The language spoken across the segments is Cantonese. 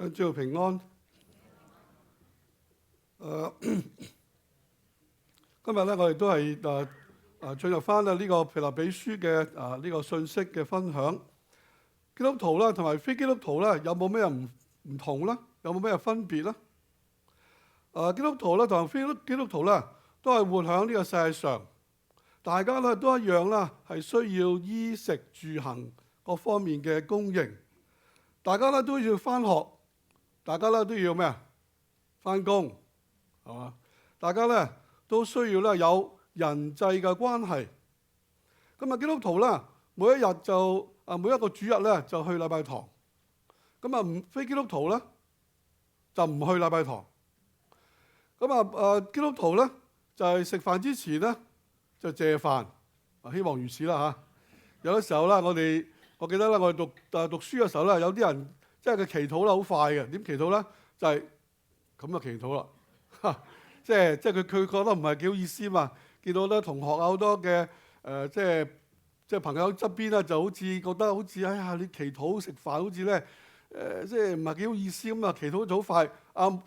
主要平安。今日咧，我哋都係進入翻呢個腓立比書嘅呢個信息嘅分享。基督徒咧同埋非基督徒咧有冇咩唔同咧？有冇咩分別咧？基督徒咧同埋非基督徒咧都係活喺呢個世界上，大家咧都一樣啦，係需要衣食住行各方面嘅供應。大家咧都要翻學，大家咧都要咩啊？翻工係嘛？大家咧都需要咧有人際嘅關係。咁啊，基督徒咧每一日就每一個主日咧就去禮拜堂。咁啊，非基督徒咧就唔去禮拜堂。咁啊，基督徒咧就係食飯之前咧就謝飯。希望如此啦嚇。有啲時候咧，我記得咧，我哋讀書嘅時候咧，有啲人即係佢祈禱咧好快嘅。點祈禱咧？就係咁就祈禱啦。即係佢覺得唔係幾好意思嘛。見到咧同學好多嘅即係朋友側邊咧，就好似覺得好似哎呀，你祈禱食飯好似咧即係唔係幾好意思咁啊。祈禱就好快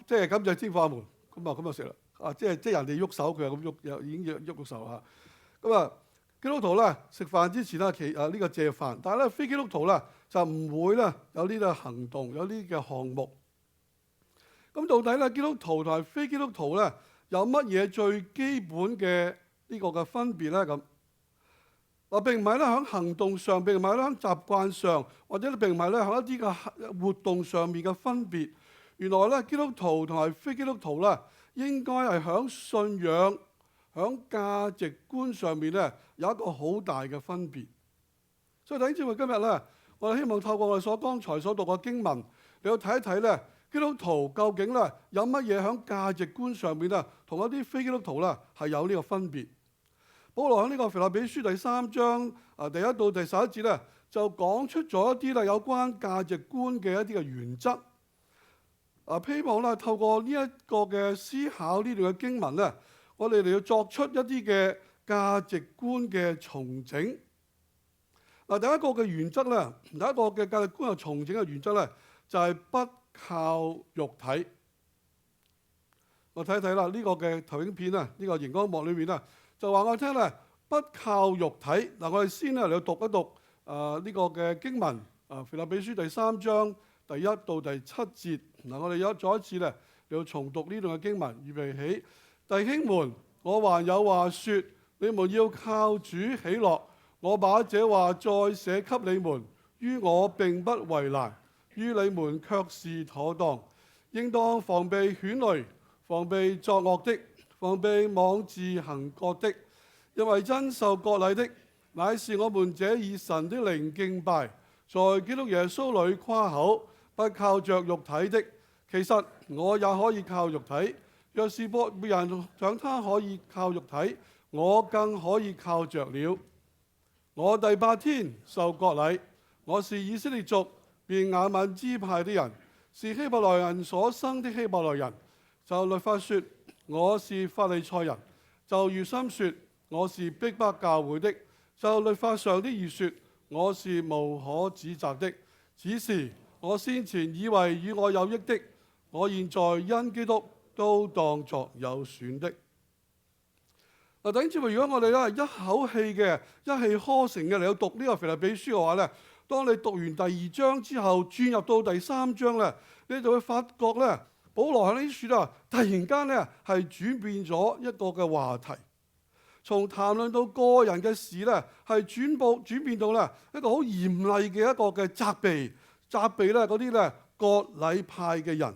即係咁就天父阿門咁就食啦。即係人哋喐手，佢又咁喐，已經喐手嚇。咁啊，基督徒咧食飯之前咧呢個謝飯，但係咧非基督徒咧就唔會咧有呢個行動，有呢嘅項目。咁到底咧基督徒同埋非基督徒咧有乜嘢最基本嘅呢個嘅分別咧？咁並唔係咧喺行動上，並唔係咧喺習慣上，或者並唔係咧喺一啲嘅活動上面嘅分別。原來咧基督徒同埋非基督徒咧應該係喺信仰、喺價值觀上面咧有一個好大嘅分別。所以弟兄姊妹，今日咧我哋希望透過我哋剛才所讀嘅經文，你去睇一睇咧基督徒究竟咧有乜嘢喺價值觀上面咧同一啲非基督徒咧係有呢個分別。保羅喺呢個腓立比書第3章第1到第11節咧就講出咗一啲咧有關價值觀嘅一啲嘅原則。希望咧透過呢一個嘅思考呢段嘅經文咧，我哋要作出一啲嘅價值觀嘅重整。第一個嘅原則咧，第一個嘅價值觀嘅重整嘅原則咧，就係不靠肉體。我睇一睇啦，呢個嘅投影片啊，呢個熒光幕裏面啊，就話我聽咧，不靠肉體。我哋先咧嚟讀一讀呢個嘅經文腓立比書第3章第1到第7節。我哋再一次咧要重讀呢段嘅經文，預備起。弟兄們，我還有話說，你們要靠主喜樂。我把這話再寫給你們，於我並不為難，於你們卻是妥當。應當防備犬類，防備作惡的，防備妄自行割的。因為真受割禮的，乃是我們這以神的靈敬拜，在基督耶穌裏誇口，不靠着肉體的。其實我也可以靠肉體，若是別人想他可以靠肉體，我更可以靠着了。我第8天受割禮，我是以色列族便雅憫支派的人，是希伯來人所生的希伯來人。就律法說，我是法利賽人；就熱心說，我是逼迫教會的；就律法上的義說，我是無可指責的。只是我先前以為與我有益的，我現在因基督都當作有損的。弟兄姊妹，如果我哋咧一口氣嘅一氣呵成嘅嚟到讀呢個腓立比書嘅話咧，當你讀完第2章之後，轉入到第3章咧，你就會發覺咧，保羅喺呢啲書突然間咧係轉變咗一個嘅話題，從談論到個人嘅事咧，係轉變到咧一個好嚴厲嘅一個嘅責備咧嗰啲咧割禮派嘅人。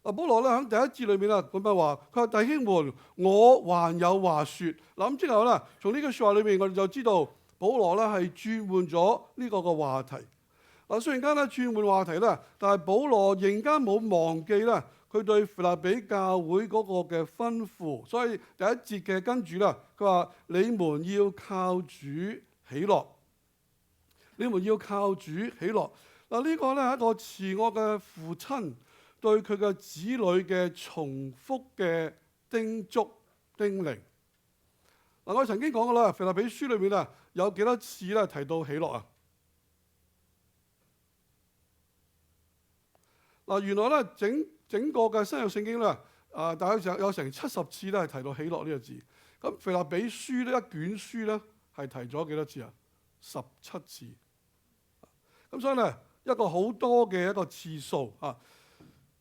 保羅咧喺第1節裏面啦，咁樣話，佢話弟兄們，我還有話說。咁之後咧，從呢句説話裏面，我哋就知道保羅咧係轉換咗呢個嘅話題。雖然間咧轉換話題咧，但係保羅仍然冇忘記咧佢對腓立比教會嗰個嘅吩咐。所以第1節嘅跟住啦，佢話你們要靠主喜樂，你們要靠主喜樂。呢個咧係一個慈愛嘅父親對佢嘅子女嘅重複嘅叮囑叮嚀。我曾經講過啦，腓立比書裏面有幾多次提到喜樂啊？嗱，原來咧整個嘅新約聖經咧，大概有成70次咧係提到喜樂呢個字。咁腓立比書呢一卷書咧係提咗幾多次啊？17次。咁所以咧一個好多嘅一個次數啊。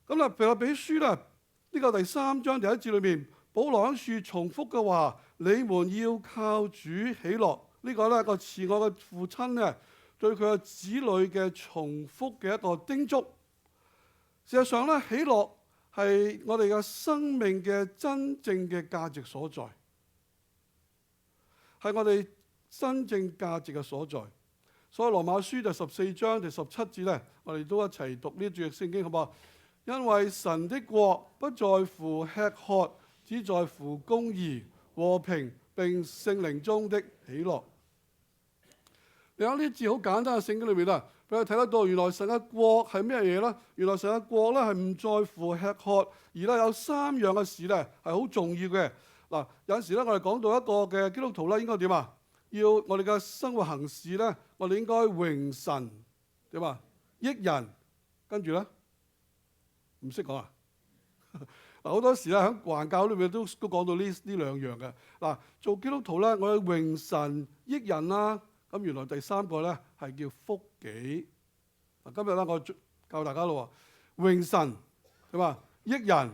咁啦，腓立比書咧呢個第3章第1節裏面，保羅喺處重複嘅話：你們要靠主喜樂。呢個咧個慈愛嘅父親咧對佢嘅子女嘅重複嘅一個叮囑。事實上咧，喜樂係我哋嘅生命嘅真正嘅價值所在，係我哋真正價值嘅所在。所以羅馬書第14章第17節咧，我哋都一齊讀呢段聖經，好唔好？因為神的國不在乎吃喝，只在乎公義、和平並聖靈中的喜樂。你睇呢啲字好簡單嘅聖經裏面啦，俾我睇得到原來神嘅國係咩嘢咧？原來神嘅國咧係唔在乎吃喝，而咧有3樣嘅事咧係好重要嘅。嗱，有陣時咧我哋講到一個嘅基督徒咧應該點啊？要我哋嘅生活行事咧，我哋應該榮神點啊？益人，跟住咧唔識講啊？嗱，好多時咧喺環教裏面都講到呢2樣嘅。嗱，做基督徒咧，我哋榮神益人啦。咁原來第3個咧係叫福己。嗱，今日咧我教大家咯，榮神係嘛，益人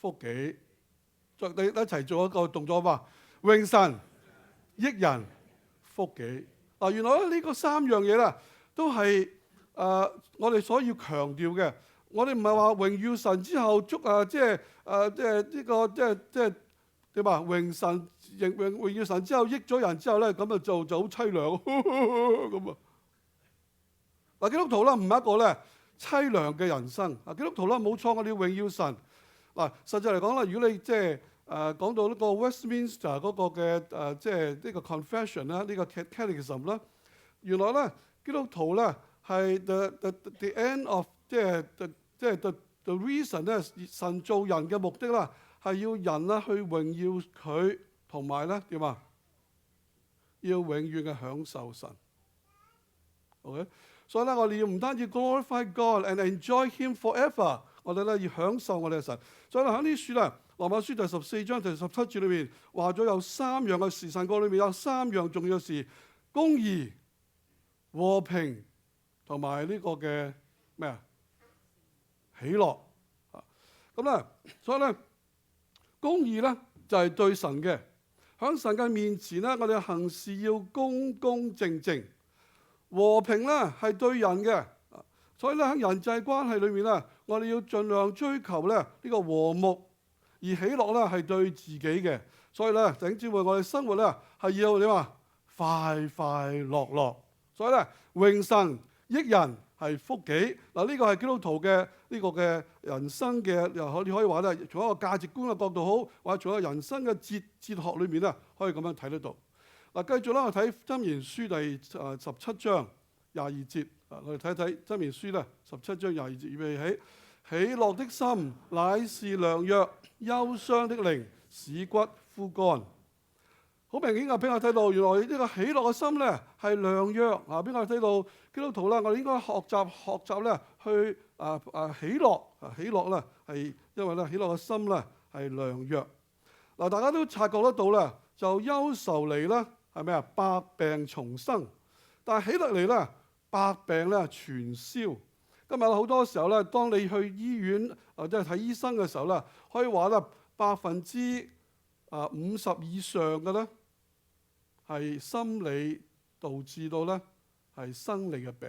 福己，再你一齊做一個動作嘛，榮神益人福己。嗱，原來咧呢個3樣嘢咧都係我哋所要強調嘅。我哋唔係話榮耀神之後即係呢個即係點啊？榮耀神之後益咗人之後咧，咁啊就好凄涼咁啊！嗱，基督徒咧唔係一個咧凄涼嘅人生。基督徒咧冇錯，我哋要榮耀神。嗱，實際嚟講啦，如果你即係講到呢個 Westminster 嗰個嘅即係呢個 confession 啦，呢個 catechism 啦，原來咧基督徒咧係 the end of 即係 the reason 咧，神造人嘅目的啦，係要人啦去榮耀佢，同埋咧點啊？要永遠嘅享受神。OK， 所以咧我哋要唔單止 glorify God and enjoy Him forever， 我哋咧要享受我哋嘅神。所以喺呢書咧，羅馬書第14章第17節裏面話咗有3樣嘅事，神國裏面有3樣重要嘅事：公義、和平同埋呢個嘅咩啊？喜樂。咁咧，所以咧，公義咧就係對神嘅，喺神嘅面前咧，我哋行事要公公正正。和平咧係對人嘅，所以咧喺人際關係裏面咧，我哋要盡量追求咧呢個和睦。而喜樂咧係對自己嘅，所以咧弟兄姊妹，我哋生活咧係要點啊？快快樂樂。所以咧榮神益人係福己。嗱，呢個係基督徒嘅呢個嘅人生嘅，你可以話咧，從一個價值觀嘅角度好，或者從一個人生嘅哲學裏面咧，可以咁樣睇得到。嗱，繼續啦，我睇箴言書第17章22節。我哋睇睇箴言書咧17章22節，預備起。喜樂的心乃是良藥，憂傷的靈使骨枯乾。好明顯啊！俾我睇到，原來呢個喜樂嘅心咧係良藥啊！俾我睇到基督徒啦，我哋應該學習咧去喜樂啊！喜樂咧係因為咧喜樂嘅心咧係良藥。嗱，大家都察覺得到啦，就憂愁嚟啦，係咪啊？百病叢生，但係喜樂嚟咧，百病咧全消。今日好多時候咧，當你去醫院或者係睇醫生嘅時候咧，可以話咧50%以上嘅咧係心理導致到咧係生理嘅病。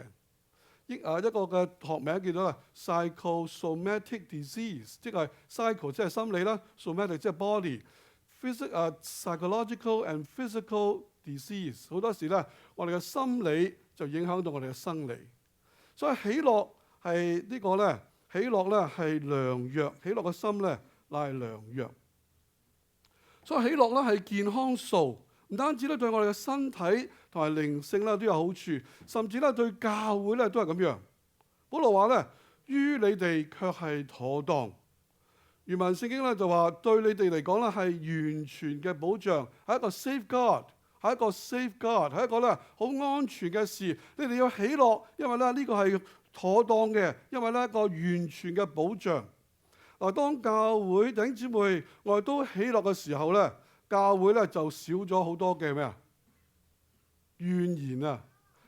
一個嘅學名叫做 psychosomatic disease， 即係 psycho 即係心理啦 ，somatic 即係 body，psychological and physical disease。好多時咧，我哋嘅心理就影響到我哋嘅生理。所以喜樂係呢個咧，喜樂咧係良藥，喜樂嘅心咧乃係良藥。所以喜樂咧係健康素，唔單止咧對我哋嘅身體同埋靈性咧都有好處，甚至咧對教會咧都係咁樣。保羅話咧，於你哋卻係妥當。原文聖經咧就話對你哋嚟講咧係完全嘅保障，係一個 safeguard，係一個 safeguard， 係一個咧好安全嘅事。你哋要喜樂，因為咧呢個係妥當嘅，因為咧一個完全嘅保障。嗱，當教會弟兄姊妹我哋都喜樂嘅時候咧，教會咧就少咗好多嘅咩啊？怨言啊！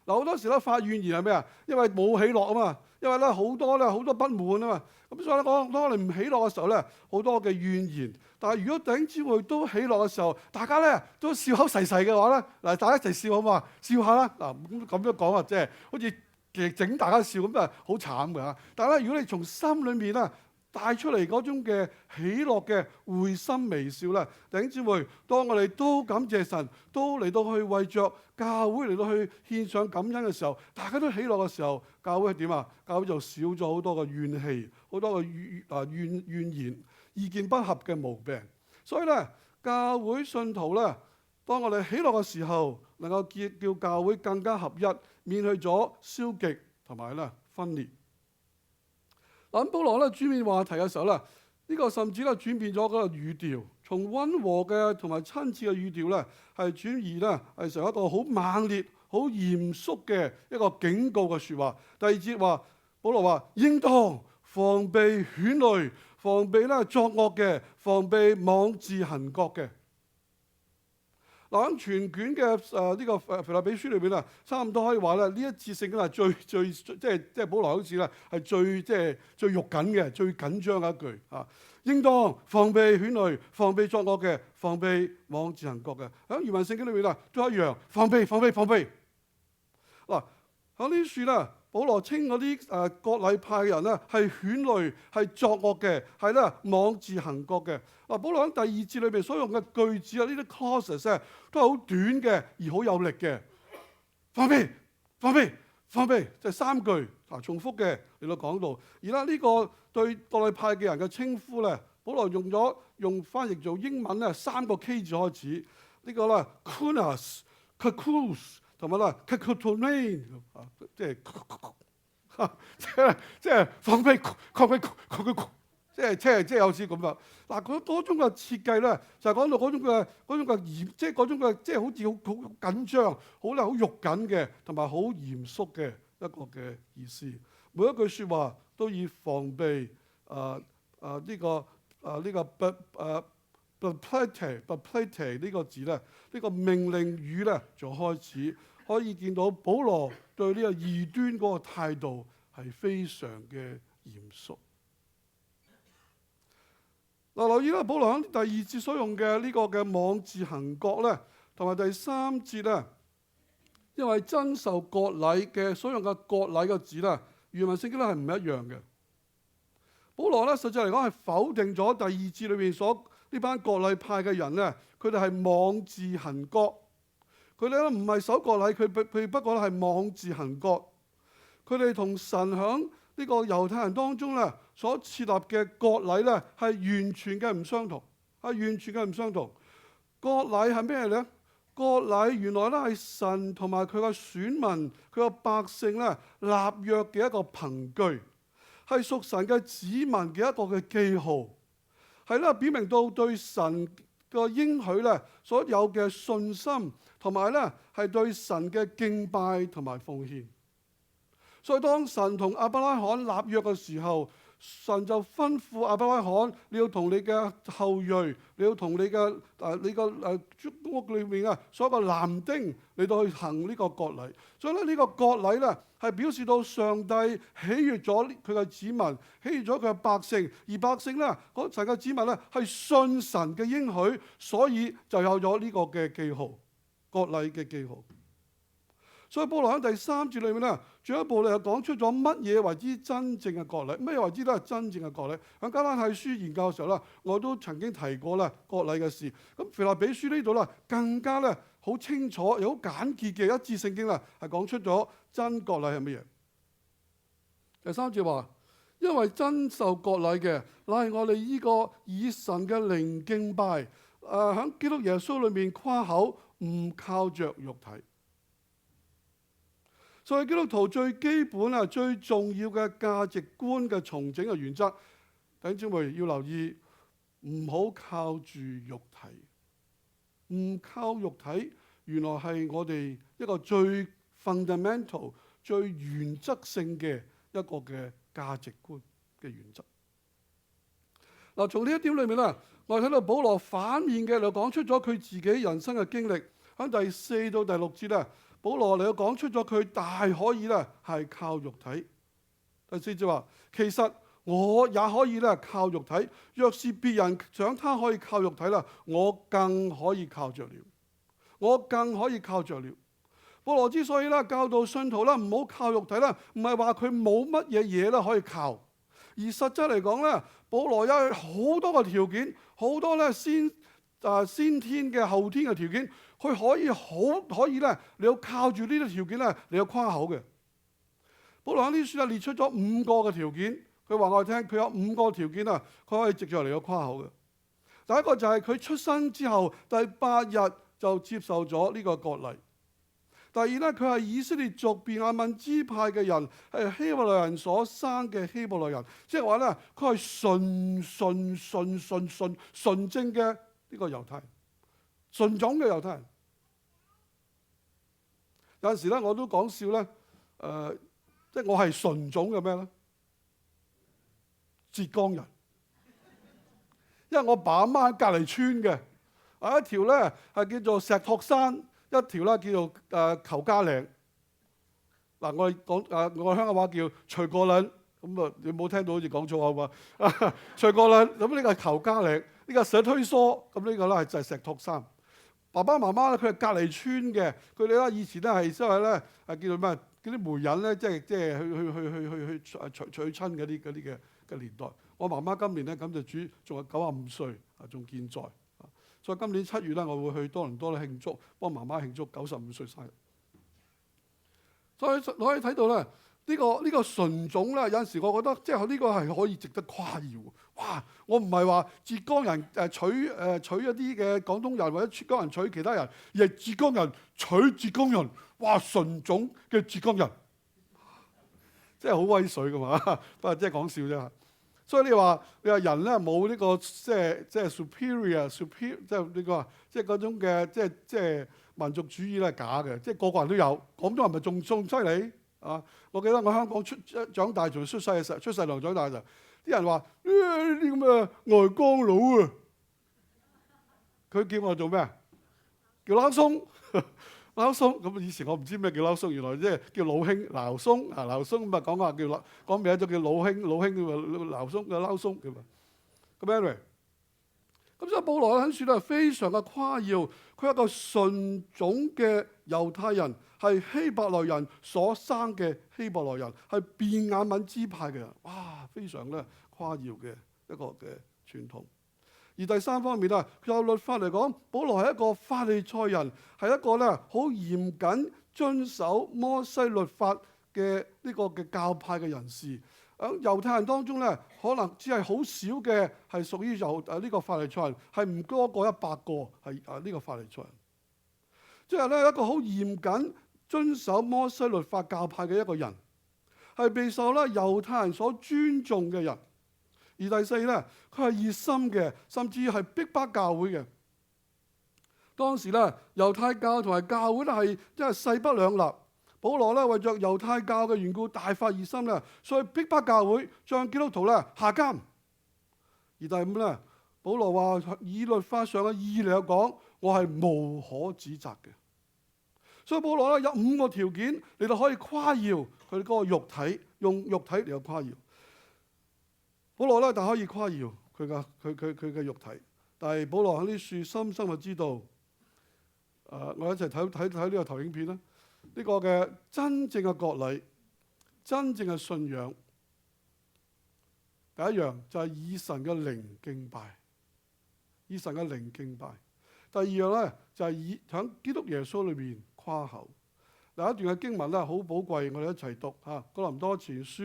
嗱，好多時咧發怨言係咩啊？因為冇喜樂啊嘛，因為咧好多不滿啊嘛。咁所以咧，當我哋唔喜樂嘅時候咧，好多嘅怨言。但係如果弟兄姊妹都喜樂嘅時候，大家咧都笑口噬噬嘅話咧，嗱，大家一齊笑好嘛？笑下啦！嗱，咁樣講啊，即係好似其實整大家笑咁啊，好慘㗎嚇。但係咧，如果你從心裏面咧帶出嚟嗰種嘅喜樂嘅會心微笑啦，弟兄姊妹，當我哋都感謝神，都嚟到去為着教會嚟到去獻上感恩嘅時候，大家都喜樂嘅時候，教會係點啊？教會就少咗好多嘅怨氣，好多嘅怨言、意見不合嘅毛病。所以咧，教會信徒咧，當我哋喜樂嘅時候，能夠叫教會更加合一，免去咗消極同埋咧分裂。咁保羅咧轉變話題嘅時候咧，呢個甚至咧轉變咗嗰個語調，從溫和嘅同埋親切嘅語調咧，係轉移咧係成一個好猛烈、好嚴肅嘅一個警告嘅説話。第二節話，保羅話應當防備犬類，防備咧作惡嘅，防備妄自行國嘅。嗱，喺全卷嘅呢個腓立比書裏邊啊，差唔多可以話咧，呢一節聖經係最即係保羅好似咧係最肉緊嘅、最緊張嘅一句啊。應當防備犬類，防備作惡嘅，防備妄自行國嘅。喺原文聖經裏邊啊，都一樣，防備。嗱，喺呢處咧，保羅稱嗰啲割禮派嘅人咧係犬類，係作惡嘅，係咧妄自行國嘅。嗱，保羅喺第二節裏邊所用嘅句子啊，呢啲 clauses 咧都係好短嘅而好有力嘅。防備，就係三句啊，重複嘅嚟到講到。而家呢個對割禮派嘅人嘅稱呼咧，保羅用翻譯做英文咧3個 K 字開始。呢個咧 kunas、kakus 同埋咧 kakotonen 啊，即係防備，即係有似咁啊！嗱，嗰種嘅設計咧，就係講到嗰種嘅嚴，即係嗰種嘅即係好似好緊張、好肉緊嘅，同埋好嚴肅嘅一個嘅意思。每一句説話都以防備呢個 beplete 呢個字咧，呢個命令語咧就開始，可以見到保羅對呢個異端嗰個態度係非常嘅嚴肅。嗱，留意啦，保羅喺第二節所用嘅呢個嘅妄自行國咧，同埋第三節咧，因為真受割禮嘅所用嘅割禮嘅字咧，原文聖經咧係唔一樣嘅。保羅咧實際嚟講係否定咗第二節裏邊所呢班割禮派嘅人咧，佢哋係妄自行割，佢哋咧唔係守割禮，佢不過咧係妄自行割，佢哋同神響呢個猶太人當中咧所設立嘅割禮咧係完全嘅唔相同，割禮係咩咧？割禮原來咧係神同埋佢嘅選民、佢嘅百姓咧立約嘅一個憑據，係屬神嘅子民嘅一個嘅記號，係咧表明到對神嘅應許咧所有嘅信心，同埋咧係對神嘅敬拜同埋奉獻。所以當神同亞伯拉罕立約嘅時候，神就吩咐亞伯拉罕：你要同你嘅後裔，你要同你個屋裏面啊所有嘅男丁嚟到去行呢個割禮。所以咧呢個割禮咧係表示到上帝喜悅咗佢嘅子民，喜悅咗佢嘅百姓，而百姓咧神嘅子民咧係信神嘅應許，所以就有咗呢個嘅記號，割禮嘅記號。所以保羅喺第三節裏面咧，進一步又講出咗乜嘢為之真正嘅割禮，乜嘢為之都係真正嘅割禮。喺加拉太書研究嘅時候咧，我都曾經提過咧割禮嘅事。咁腓立比書呢度咧更加咧好清楚又好簡潔嘅一致聖經啦，係講出咗真割禮係乜嘢。第三節話：因為真受割禮嘅，乃係我哋呢個以神嘅靈敬拜，喺基督耶穌裏面誇口，唔靠着肉體。所以基督徒最基本啊、最重要嘅價值觀嘅重整嘅原則，弟兄姊妹要留意，唔好靠住肉體，唔靠肉體，原來係我哋一個最 fundamental、最原則性嘅一個嘅價值觀嘅原則。嗱，從呢一點裏面咧，我哋睇到保羅反面嘅就講出咗佢自己人生嘅經歷。喺第4到第6節咧，保羅嚟到講出咗佢大可以咧係靠肉體。第4節話：其實我也可以咧靠肉體，若是別人想他可以靠肉體啦，我更可以靠着了。我更可以靠着了。保羅之所以咧教導信徒咧唔好靠肉體咧，唔係話佢冇乜嘢嘢咧可以靠，而實質嚟講咧，保羅有好多個條件，好多咧先天嘅後天嘅條件，佢可以咧，你要靠住呢啲條件咧，你要誇口嘅。保羅喺呢書列出咗5個嘅條件，佢話我哋聽，佢有5個條件啊，佢可以藉住嚟到誇口嘅。第一個就係佢出生之後第8日就接受咗呢個割禮。第二咧，佢係以色列族便雅憫支派嘅人，係希伯來人所生嘅希伯來人，即係話咧，佢係純正嘅呢個猶太人，純種嘅猶太人。有陣時咧，我都講笑咧，即係我係純種嘅咩咧？浙江人，因為我爸阿媽喺隔離村嘅，一條咧係叫做石托山，一條咧叫做裘家嶺。嗱，我哋講我鄉下話叫徐過嶺，咁啊你冇聽到好似講錯口嘛？徐過嶺，咁呢個係裘家嶺，呢個石推梭，咁呢個咧就係石托山。爸爸媽媽咧佢係隔離村嘅，佢哋咧以前咧係即係咧叫做咩？嗰啲媒人咧即係去娶親嗰啲嘅年代。我媽媽今年咧咁就仲係95歲啊，仲健在。所以今年7月咧，我會去多倫多咧慶祝，幫媽媽慶祝95歲生日。所以可以睇到咧，呢個純種咧，有陣時我覺得即係呢個係可以值得誇耀。哇！我唔係話浙江人娶一啲嘅廣東人，或者浙江人娶其他人，而係浙江人娶浙江人。哇！純種嘅浙江人，真係好威水噶嘛！不過即係講笑啫。所以你話人咧冇呢個即係 superior 即係呢個即係嗰種嘅即係民族主義咧係假嘅，即係個個人都有。廣東人咪仲犀利啊！我記得我香港長大，仲出世娘長大就啲人話呢啲咁嘅外江佬啊，佢叫我做咩？叫撈鬆。撈鬆咁以前我唔知咩叫撈鬆，原來即係叫老兄撈鬆啊，撈鬆咁啊講話講名就叫老兄撈鬆嘅撈鬆咁啊。咁 anyway， 咁所以保羅喺書咧非常嘅誇耀，佢係一個純種嘅猶太人，係希伯來人所生嘅希伯來人，係便雅憫支派嘅人，哇！非常咧誇耀嘅一個嘅傳統。而第三方面咧，佢有律法嚟講，保羅係一個法利賽人，係一個咧好嚴謹遵守摩西律法嘅呢個嘅教派嘅人士。喺猶太人當中咧，可能只係好少嘅係屬於呢個法利賽人，係唔多過100個係呢個法利賽人。即係咧一個好嚴謹遵守摩西律法教派嘅一個人，係備受咧猶太人所尊重嘅人。而第4咧，佢係熱心嘅，甚至係逼迫教會嘅。當時咧，猶太教同埋教會咧係即係勢不兩立。保羅咧為着猶太教嘅緣故大發熱心咧，所以逼迫教會，將基督徒咧下監。而第5咧，保羅話以律法上嘅義嚟講，我係無可指責嘅。所以保羅咧有5個條件，你就可以誇耀佢嗰個肉體，用肉體嚟到誇耀。保羅咧，但可以誇耀佢嘅肉體，但係保羅喺呢書深深就知道，我一齊睇呢個投影片啦。呢個嘅真正嘅割禮，真正嘅信仰，第一樣就係以神嘅靈敬拜，以神嘅靈敬拜。第二樣咧就係喺基督耶穌裏邊誇口。嗱，一段嘅經文咧好寶貴，我哋一齊讀嚇《哥林多前書》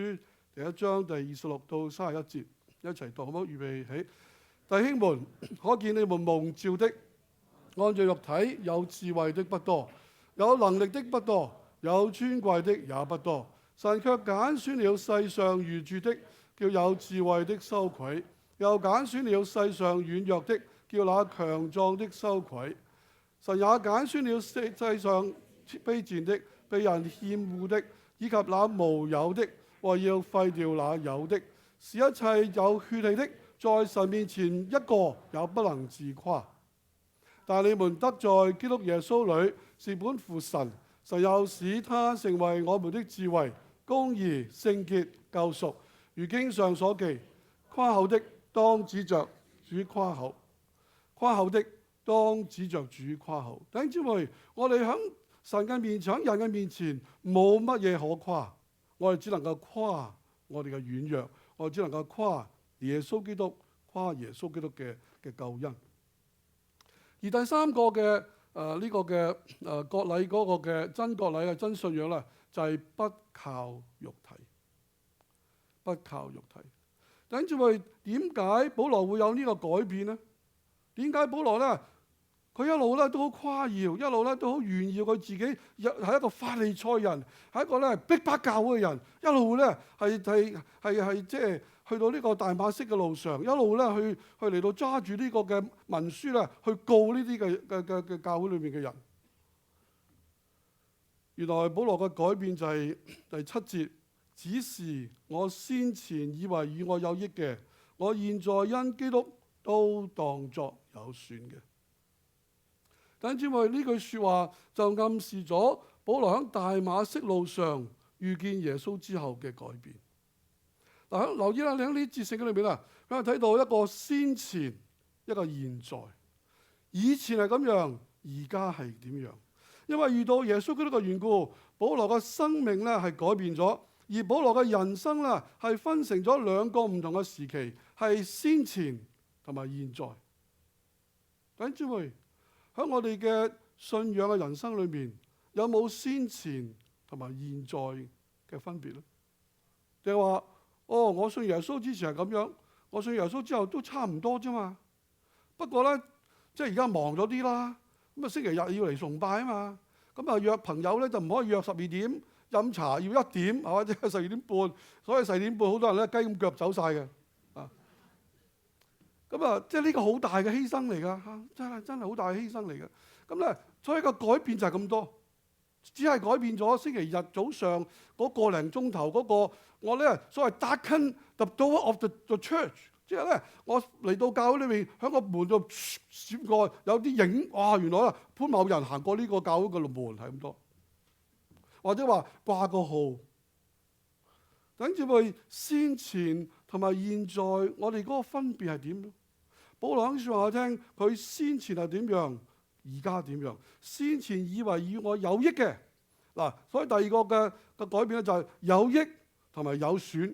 第1章第26到31節，一齊讀好唔好？預備起，弟兄們，可見你們蒙召的，按照肉體有智慧的不多，有能力的不多，有尊貴的也不多。神卻揀選了世上愚拙的，叫有智慧的羞愧；又揀選了世上軟弱的，叫那強壯的羞愧。神也揀選了世上卑賤的、被人厭惡的，以及那無有的，為要廢掉那有的，使一切有血氣的，在神面前一個也不能自誇。但你們得在基督耶穌裏是本乎神，神又使他成為我們的智慧、公義、聖潔、救贖。如經上所記，誇口的當指着主誇口，誇口的當指着主誇口。弟兄姊妹，我哋喺神嘅面前、喺人嘅面前冇乜嘢可誇，我哋只能夠誇我哋嘅軟弱，我哋只能夠誇耶穌基督，誇耶穌基督嘅救恩。而第三個嘅呢個嘅割禮嗰個嘅真割禮嘅真信仰啦，就係不靠肉體，不靠肉體。弟兄姊妹，點解保羅會有呢個改變呢？點解保羅咧佢一路咧都好誇耀，一路咧都好炫耀佢自己係一個法利賽人，係一個咧逼迫教會嘅人，一路咧係即係去到呢個大馬色嘅路上，一路咧去嚟到揸住呢個嘅文書咧去告呢啲嘅教會裏面嘅人。原來保羅嘅改變就係第7節，只是我先前以為與我有益嘅，我現在因基督都當作有損嘅。弟兄姊妹，呢句説話就暗示咗保羅喺大馬色路上遇見耶穌之後嘅改變。嗱，留意啦，你喺呢節聖經裏邊啦，你睇到一個先前，一個現在。以前係咁樣，而家係點樣？因為遇到耶穌基督嘅緣故，保羅嘅生命咧係改變咗，而保羅嘅人生咧係分成咗兩個唔同嘅時期，係先前同埋現在。弟兄姊妹，喺我哋嘅信仰嘅人生裏面，有冇先前同埋現在嘅分別咧？定係話我信耶穌之前係咁樣，我信耶穌之後都差唔多啫嘛。不過咧，即係而家忙咗啲啦。咁啊，星期日要嚟崇拜啊嘛。咁啊，約朋友咧就唔可以約12點飲茶，要1點係嘛，即係12點半。所以12點半好多人咧雞咁腳走晒嘅啊。咁啊，即係呢個好大嘅犧牲嚟㗎，真係好大嘅犧牲嚟嘅。咁咧，所以個改變就係咁多，只係改變咗星期日早上嗰個零鐘頭嗰個我咧所謂 darken the door of the church， 即係咧我嚟到教會裏面喺個門度閃過有啲影，哇！原來啊潘某人行過呢個教會嘅門係咁多，或者話掛個號。等住佢先前同埋現在，我哋嗰個分別係點咧？保羅講説話我聽，佢先前係點樣，而家點樣？先前以為與我有益嘅嗱，所以第二個嘅改變咧就係有益同埋有損。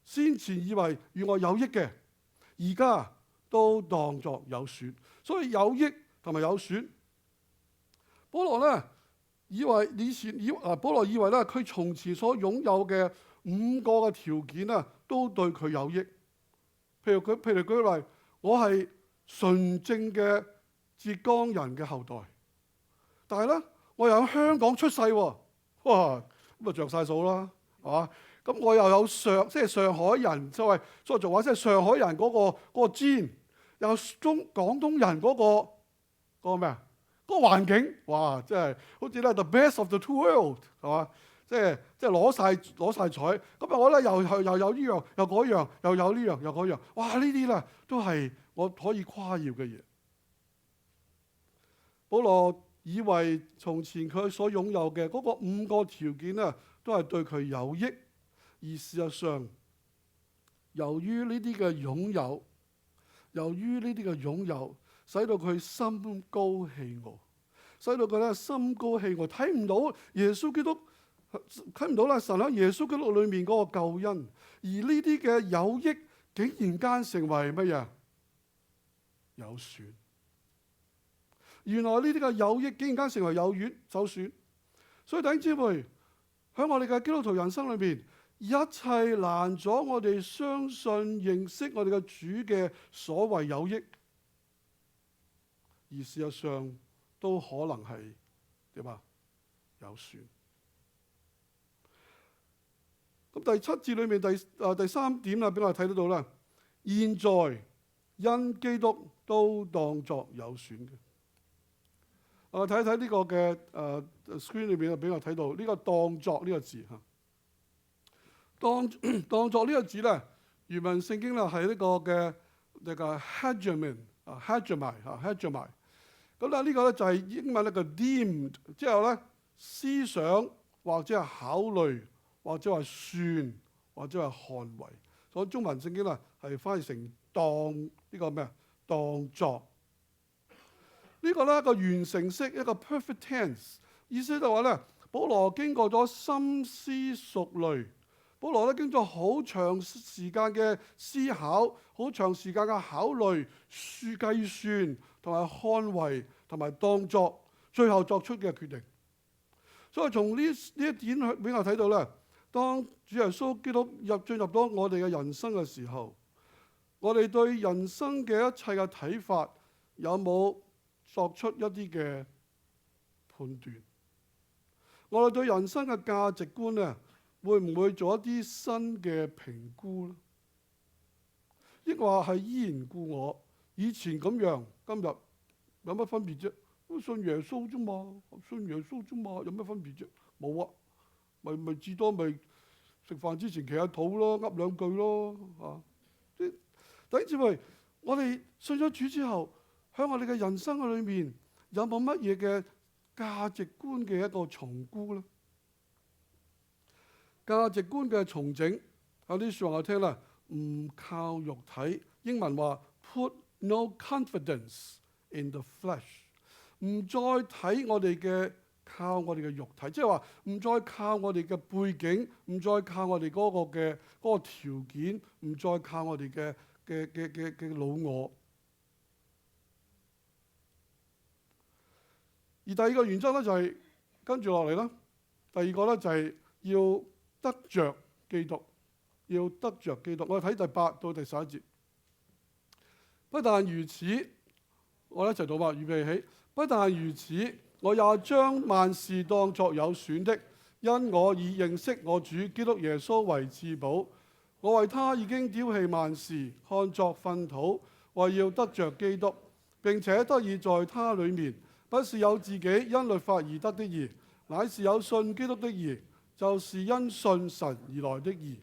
先前以為與我有益嘅，而家都當作有損。所以有益同埋有損。保羅咧以為保羅以為咧佢從前所擁有嘅5個嘅條件啊，都對佢有益。譬如舉例，我係純正嘅浙江人嘅後代，但係咧我又喺香港出世喎，哇咁啊着晒數啦，係嘛？咁我又有即係上海人，所謂做話即係上海人嗰個 gene， 又廣東人嗰個咩啊？嗰個環境，哇！即係好似咧 the best of the two world， 係嘛？即係攞晒彩。咁啊我咧又有呢樣，又嗰樣，又有呢樣，又嗰樣。哇！呢啲咧都係我可以誇耀嘅嘢。保羅以為從前佢所擁有嘅嗰個5個條件咧，都係對佢有益。而事實上，由於呢啲嘅擁有，使到佢心高氣傲，使到佢咧心高氣傲，睇唔到耶穌基督，睇唔到啦神喺耶穌基督裏面嗰個救恩。而呢啲嘅有益，竟然間成為乜嘢？有損。原來呢啲嘅有益，竟然間成為有損。所以弟兄姊妹，喺我哋嘅基督徒人生裏面，一切攔阻我哋相信認識我哋嘅主嘅所謂有益，而事實上都可能係點啊？有損。咁第7節裏面第3點啦，俾我哋睇得到啦。現在因基督都當作有損嘅。我睇一睇呢個嘅screen 裏邊俾我睇到呢個當作呢個字嚇。當作呢個字咧，原文聖經咧係呢個嘅呢個 hegemony。咁咧呢個咧就係英文咧個 deemed， 之後咧思想或者係考慮或者係算或者係看為，所以中文聖經咧係翻譯成當呢個咩啊？當作呢個咧個完成式一個 perfect tense， 意思就話咧，保羅經過咗深思熟慮，保羅咧經過好長時間嘅思考，好長時間嘅考慮、計算同埋看為同埋當作，最後作出嘅決定。所以從呢一點俾我睇到咧，當主耶穌基督進入到我哋嘅人生嘅時候，我哋對人生嘅一切嘅睇法有冇作出一啲嘅判斷？我哋對人生嘅價值觀咧，會唔會做一啲新嘅評估咧？抑或係依然故我，以前咁樣，今日有乜分別啫？信耶穌啫嘛，信耶穌啫嘛，有乜分別啫？冇啊，咪至多咪食飯之前祈下禱咯，噏兩句咯，啊！弟兄姊妹，我哋信咗主之後，喺我哋嘅人生嘅裏面，有冇乜嘢嘅價值觀嘅一個重估咧？價值觀嘅重整，有啲説話我聽啦，唔靠肉體，英文話 put no confidence in the flesh， 唔再睇我哋嘅靠我哋嘅肉體，即係話唔再靠我哋嘅背景，唔再靠我哋嗰個條件，唔再靠我哋嘅老我。而第二個原則咧就係跟住落嚟啦，第二個咧就係要得着基督，要得着基督。我哋睇第8到第11節。不但如此，我哋一齊讀嘛，預備起。不但如此，我也將萬事當作有損的，因我已認識我主基督耶穌為至寶。我為他已經丟棄萬事，看作糞土，為要得着基督，並且得以在他裡面，不是有自己因律法而得的義，乃是有信基督的義，就是因信神而來的義，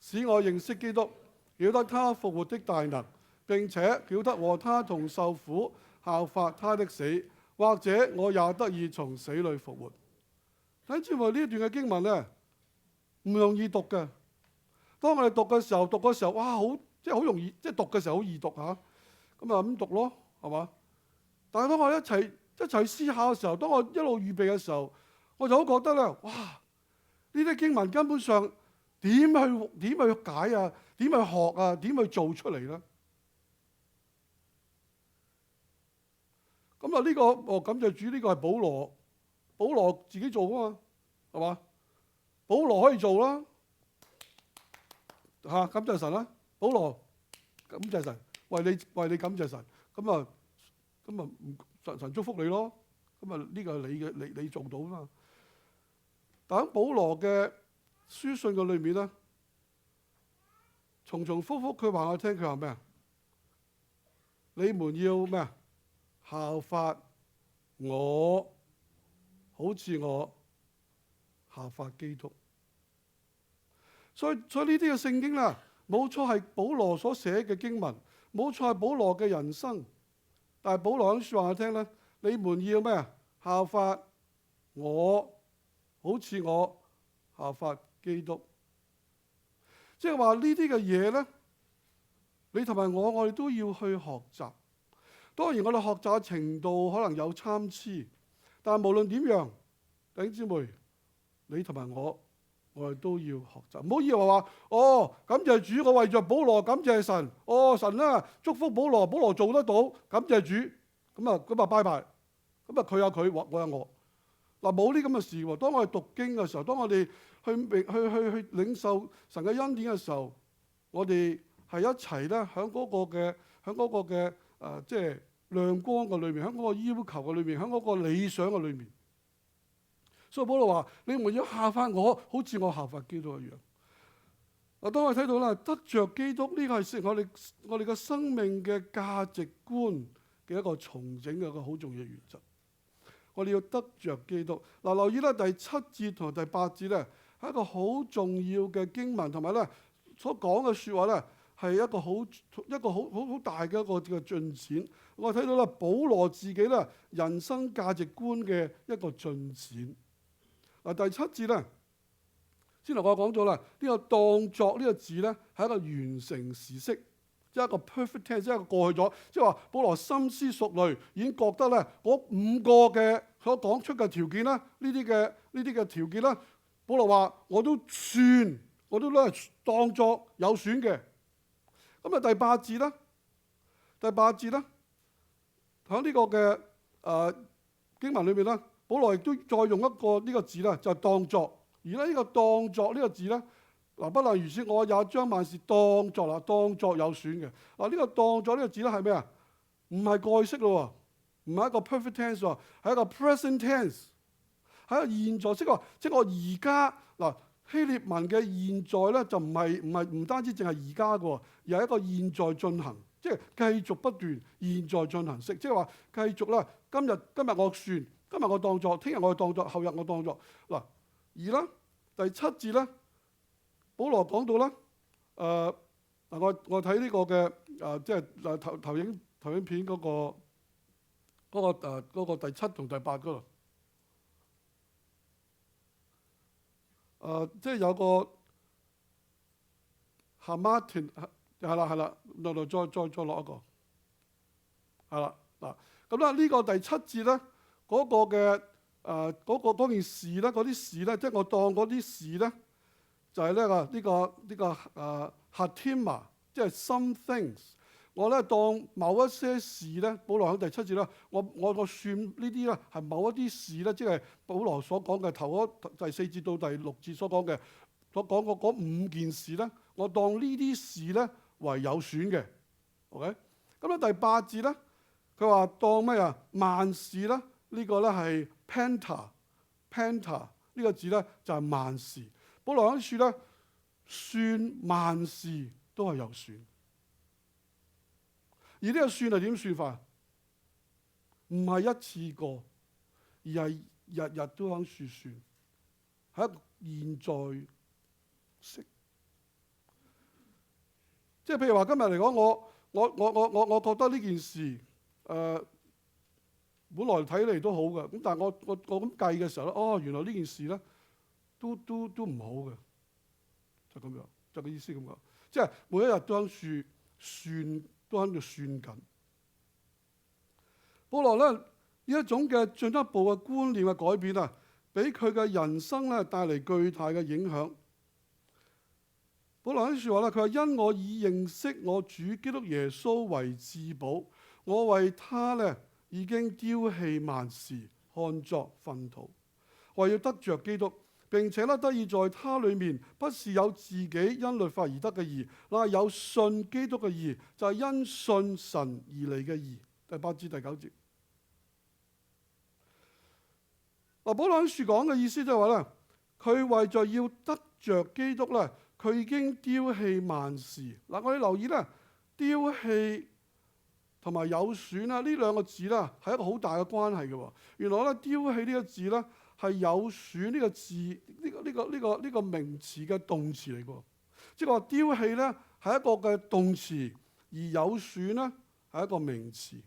使我認識基督，曉得他復活的大能，並且曉得和他同受苦，效法他的死，或者我也得以從死裡復活。睇住我呢一段嘅經文咧，唔容易讀嘅。當我哋讀嘅時候，哇，好容易，即係讀嘅時候好易讀嚇，咁啊咁讀咯，係嘛？但係當我一齊思考嘅時候，當我一路預備嘅時候，我就好覺得咧，哇！呢啲經文根本上點去解啊？點去學啊？點去做出嚟咧？咁啊呢個感謝主，呢個係保羅自己做噶嘛，係嘛？保羅可以做啦，嚇感謝神啦，保羅感謝神，為你感謝神，咁啊神祝福你咯，咁啊呢個係你做到啊嘛。但喺保羅嘅書信嘅裏面咧，重複佢話我聽，佢話咩啊？你們要咩啊？效法我，好似我效法基督。所以呢啲嘅聖經啦，冇錯係保羅所寫嘅經文，冇錯係保羅嘅人生。但係保羅咁説話我聽咧，你們要咩啊？效法我，好似我效法基督。即係話呢啲嘅嘢咧，你同埋我哋都要去學習。當然我哋學習嘅程度可能有參差，但係無論點樣，弟兄姊妹，你同埋我哋都要學習。唔好以為話感謝主，我為着保羅感謝神。神啊，祝福保羅做得到，感謝主。咁啊拜拜。咁啊佢有佢，我有我。嗱，冇呢咁嘅事喎。當我哋讀經嘅時候，當我哋去領受神嘅恩典嘅時候，我哋係一齊咧喺嗰個嘅即係亮光嘅裏面，喺嗰個要求嘅裏面，喺嗰個理想嘅裏面。所以保羅話：你們要效法我，好似我效法基督一樣。嗱，當我睇到啦，得着基督呢個係我哋嘅生命嘅價值觀嘅一個重整嘅一個好重要嘅原則。我哋要得着基督。嗱，留意咧第7節同第8節咧，係一個好重要嘅經文，同埋咧所講嘅説話咧係一個好大嘅一個嘅進展。我睇到咧保羅自己咧人生價值觀嘅一個進展。嗱，第7節咧，先頭我講咗啦，呢個當作呢個字咧係一個完成時式。即係一個 perfect tense，即係一個過去咗，即係話保羅深思熟慮，已經覺得咧嗰5個嘅所講出嘅條件啦，呢啲嘅條件啦，保羅話我都咧當作有選嘅。咁啊第8節啦，喺呢個嘅經文裏邊啦，保羅亦都再用一個呢個字啦，就係當作。而咧呢個當作呢個字咧。嗱，不但如此，我也將萬事當作有選嘅。嗱，呢個當作呢個字咧係咩啊？唔係過去式咯，唔係一個 perfect tense 喎，係一個 present tense，係一個現在式喎。即係我而家嗱，希臘文嘅現在咧就唔單止淨係而家嘅，而係一個現在進行，即係繼續不斷現在進行式，即係話繼續啦。今日我算，今日我當作，聽日我當作，後日我當作。嗱，而咧第7節咧。保羅講到啦，我睇呢個嘅即係投影片嗰個第7同第8嗰度，即係有個哈馬田係啦，落再落一個，係啦嗱，咁啦呢個第7節咧嗰個嘅嗰件事咧，嗰啲事咧，即係我當嗰啲事咧。就係呢個hatima，即係 some things。我咧當某一些事咧，保羅喺第7節咧，我算呢啲咧係某一啲事咧，即係保羅所講嘅頭嗰第4節到第6節所講嘅，所講嘅嗰5件事咧，我當呢啲事咧為有選嘅。OK，咁咧第8節咧，佢話當咩啊？萬事咧，呢個咧係 penta 呢個字咧就係萬事。保羅喺處咧，算萬事都係有選，而呢個算係點算法？唔係一次過，而係日日都喺處算，係一個現在式。即係譬如話今日嚟講，我覺得呢件事本來睇嚟都好嘅，咁但係我咁計嘅時候咧，原來呢件事咧。都唔好嘅，就咁樣，就個意思咁講，即係每一日都喺度算，都喺度算緊。保羅咧呢一種嘅進一步嘅觀念嘅改變啊，俾佢嘅人生咧帶嚟巨大嘅影響。保羅呢句話咧，佢話因我已認識我主基督耶穌為至寶，我為他咧已經丟棄萬事，看作糞土，為要得着基督。並且咧得以在他裏面，不是有自己因律法而得嘅義，乃係有信基督嘅義，就係因信神而嚟嘅義。第8至第9節。保羅喺書講嘅意思就係話咧，佢為咗要得着基督咧，佢已經丟棄萬事。嗱，我哋留意咧，丟棄同埋有選啦，呢兩個字咧係一個好大嘅關係嘅。原來咧丟棄呢個字咧。係有選呢個字，呢個名詞嘅動詞嚟嘅，即係話丟棄咧係一個嘅動詞，而有選咧係一個名詞。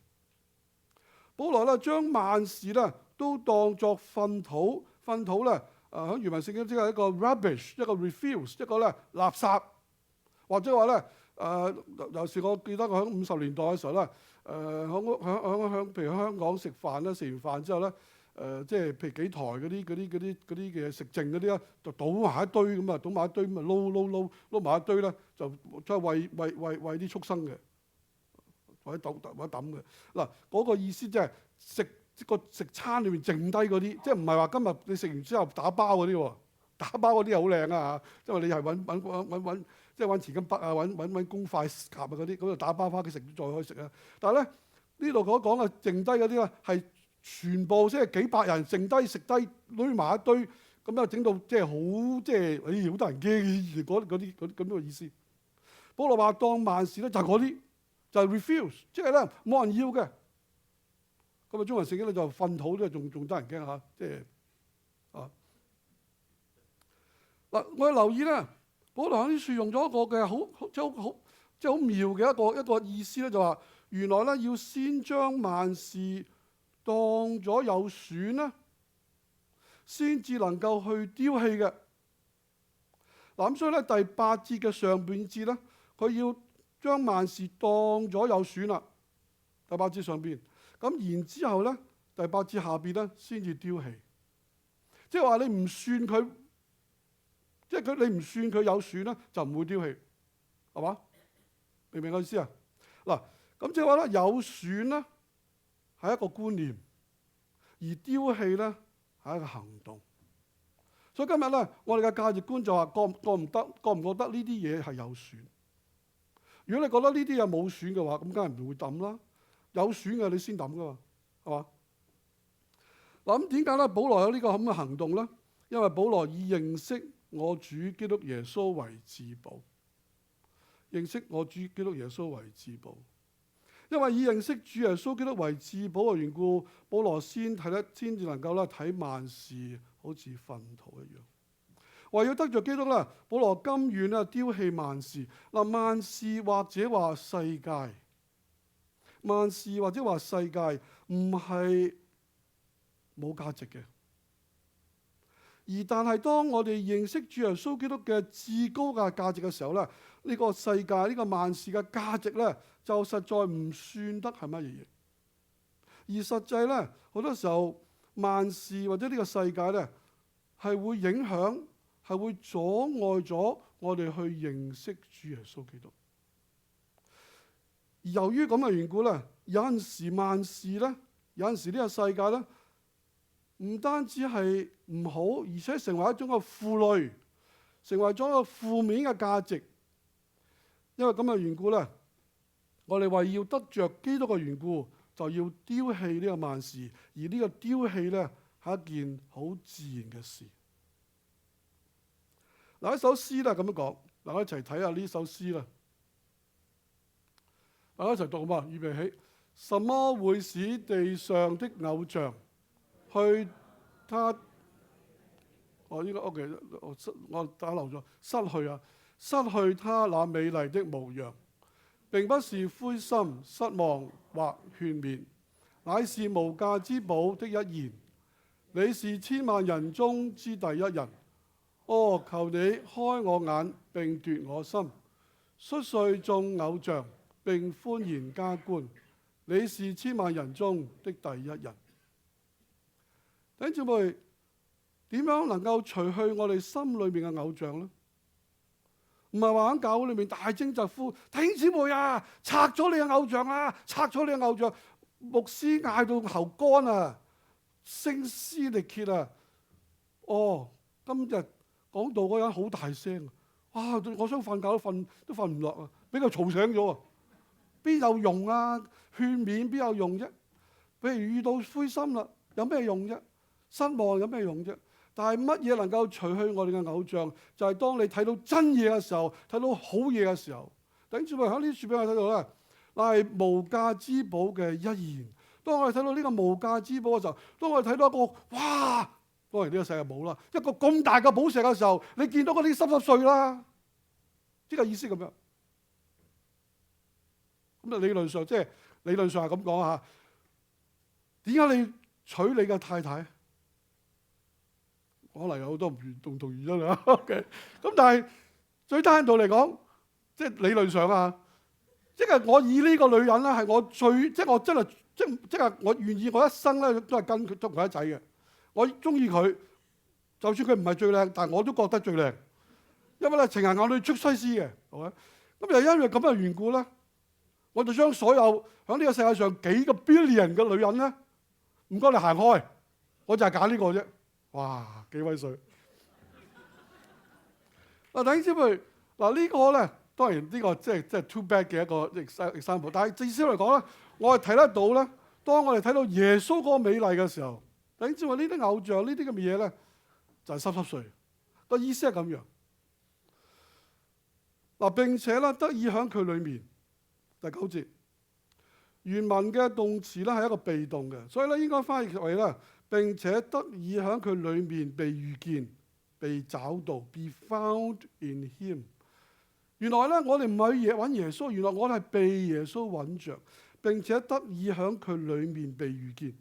保羅咧將萬事咧都當作糞土，糞土咧喺原文聖經即係一個 rubbish， 一個 refuse， 一個咧垃圾，或者話咧有時我記得我喺50年代嘅時候咧，譬如香港食飯咧，食完飯之後咧。即係譬如幾台嗰啲嘅食剩嗰啲咧，就倒埋一堆咁啊，倒埋一堆咁啊，撈埋一堆咧，就即係餵啲畜生嘅，或者抌嘅。嗱，嗰個意思即係食餐裏面剩低嗰啲，即係唔係話今日你食完之後打包嗰啲喎，打包嗰啲好靚啊嚇，因為你係揾即係揾匙羹筆啊，揾公筷夾啊嗰啲，咁就打包翻屋企食，再可以食啊。但係咧呢度所講嘅剩低嗰啲咧係。全部即係幾百人剩低食低攆埋一堆，咁樣整到即係好即係，好得人驚嗰啲咁嘅意思。保羅話當萬事咧就係嗰啲，就係 refuse，即係咧冇人要嘅。咁啊，中文聖經咧就糞土咧，仲得人驚嚇，即係嗱，我哋留意咧，保羅喺呢處用咗一個嘅好妙嘅一個意思咧，就話原來咧要先將萬事當咗有損啦，先至能夠去丟棄嘅。嗱，咁所以咧第8節嘅上半節咧，佢要將萬事當咗有損啦。第8節上邊，咁然之後咧第8節下邊咧先至丟棄，即係話你唔算佢，即係你唔算佢有損咧，就唔會丟棄，係嘛？明唔明我意思啊？嗱，咁即係話咧有損咧係一個觀念，而丟棄咧係一個行動。所以今日咧，我哋嘅價值觀就話覺唔覺得呢啲嘢係有損？如果你覺得呢啲嘢冇損嘅話，咁梗係唔會抌啦。有損嘅你先抌噶嘛，係嘛？嗱，咁點解咧？保羅有呢個咁嘅行動咧？因為保羅以認識我主基督耶穌為至寶。認識我主基督耶穌為至寶。因為以認識主耶穌基督為至寶嘅緣故，保羅先至能夠咧睇萬事好似糞土一樣。為要得着基督咧，保羅甘願咧丟棄萬事。嗱，萬事或者話世界，萬事或者話世界唔係冇價值嘅，而但係當我哋認識主耶穌基督嘅至高嘅價值嘅時候咧，呢個世界呢個萬事嘅價值咧，就實在唔算得係乜嘢嘢。而實際咧，好多時候萬事或者呢個世界咧，係會影響，係會阻礙咗我哋去認識主耶穌基督。而由於咁嘅緣故咧，有陣時萬事咧，有陣時呢個世界咧，唔單止係唔好，而且成為一種嘅負累，成為咗一個負面嘅價值。因為咁嘅緣故咧，我哋為要得着基督嘅緣故，就要丟棄呢個萬事。而呢個丟棄咧，係一件好自然嘅事。嗱，一首詩咧咁樣講，嗱，我一齊睇下呢首詩啦。大家一齊讀嘛，預備起。什麼會使地上的偶像去他？我應該 OK， 我打漏咗，失去他那美麗的模樣。並不是灰心失望或勸勉，乃是無價之寶的一言。你是千萬人中之第一人。哦，求你開我眼並奪我心，摔碎眾偶像並歡然加冠。你是千萬人中的第一人。弟兄姊妹，點樣能夠除去我哋心裏面嘅偶像呢？唔係話喺教會裏面大聲疾呼，弟兄姊妹啊，拆咗你嘅偶像啊，拆咗你嘅偶像！牧師嗌到喉乾啊，聲嘶力竭啊！哦，今日講道嗰人好大聲，哇！我想瞓覺都瞓唔落啊，俾佢嘈醒咗啊！邊有用啊？勸勉邊有用啫？譬如遇到灰心啦，有咩用啫？失望有咩用啫？但係乜嘢能夠除去我哋嘅偶像？就係當你睇到真嘢嘅時候，睇到好嘢嘅時候。等住咪喺呢處俾我睇到咧，嗱，係無價之寶嘅一言。當我哋睇到呢個無價之寶嘅時候，當我哋睇到一個哇，當然呢個世界冇啦，一個咁大嘅寶石嘅時候，你見到嗰啲濕碎啦，呢個意思咁樣。咁啊，理論上即係理論上係咁講嚇。點解你娶你嘅太太？可能有好多唔同原因啊。OK， 咁但係最單獨嚟講，即係理論上啊，即係我以呢個女人咧係我最，即係我真係即係我願意我一生咧都係跟佢同佢一仔嘅。我中意佢，就算佢唔係最靚，但係我都覺得最靚，因為咧情人眼裏出西施嘅，係咪？咁又因為咁嘅緣故咧，我就將所有喺呢個世界上幾個 billion 嘅女人咧，唔該你行開，我就係揀呢個啫。哇，幾威水！嗱，弟兄姊妹，嗱呢個咧，當然呢個即係 too bad 嘅一個 example， 但係至少嚟講咧，我係睇得到咧。當我哋睇到耶穌嗰個美麗嘅時候，弟兄姊妹，呢啲偶像呢啲咁嘅嘢咧，就係濕碎。個意思係咁樣。嗱，並且咧得以喺佢裏面，第9節，原文嘅動詞咧係一個被動嘅，所以咧應該翻譯為咧並且得以喺佢裏面被遇見、被找到 ，be found in him。原來咧我哋唔係揾耶穌，原來我哋係被耶穌揾着，並且得以喺佢裏面被遇見。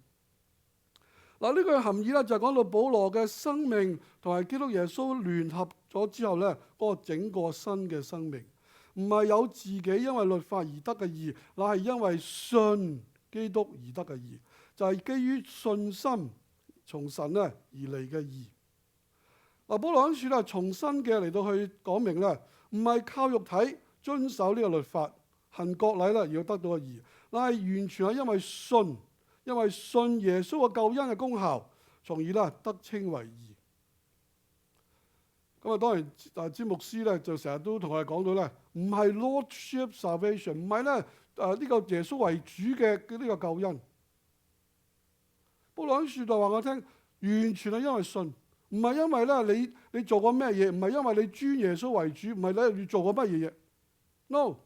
嗱，呢個含義咧就係講到保羅嘅生命同埋基督耶穌聯合咗之後咧，嗰個整個新嘅生命，唔係有自己因為律法而得嘅義，乃係因為信基督而得嘅義，就係基於信心從神咧而嚟嘅義。嗱，保羅喺處咧重新嘅嚟到去講明咧，唔係靠肉體遵守呢個律法行國禮咧而要得到嘅義，乃係完全係因為信耶穌嘅救恩嘅功效，從而咧得稱為義。咁啊，當然詹牧師咧就成日都同我哋講到咧，唔係 Lordship Salvation， 唔係咧呢個耶穌為主嘅呢個救恩。保羅喺處就話我聽，完全係因為信，唔係因為咧你做過咩嘢，唔係因為你尊耶穌為主，唔係咧你做過乜嘢嘢 ，no，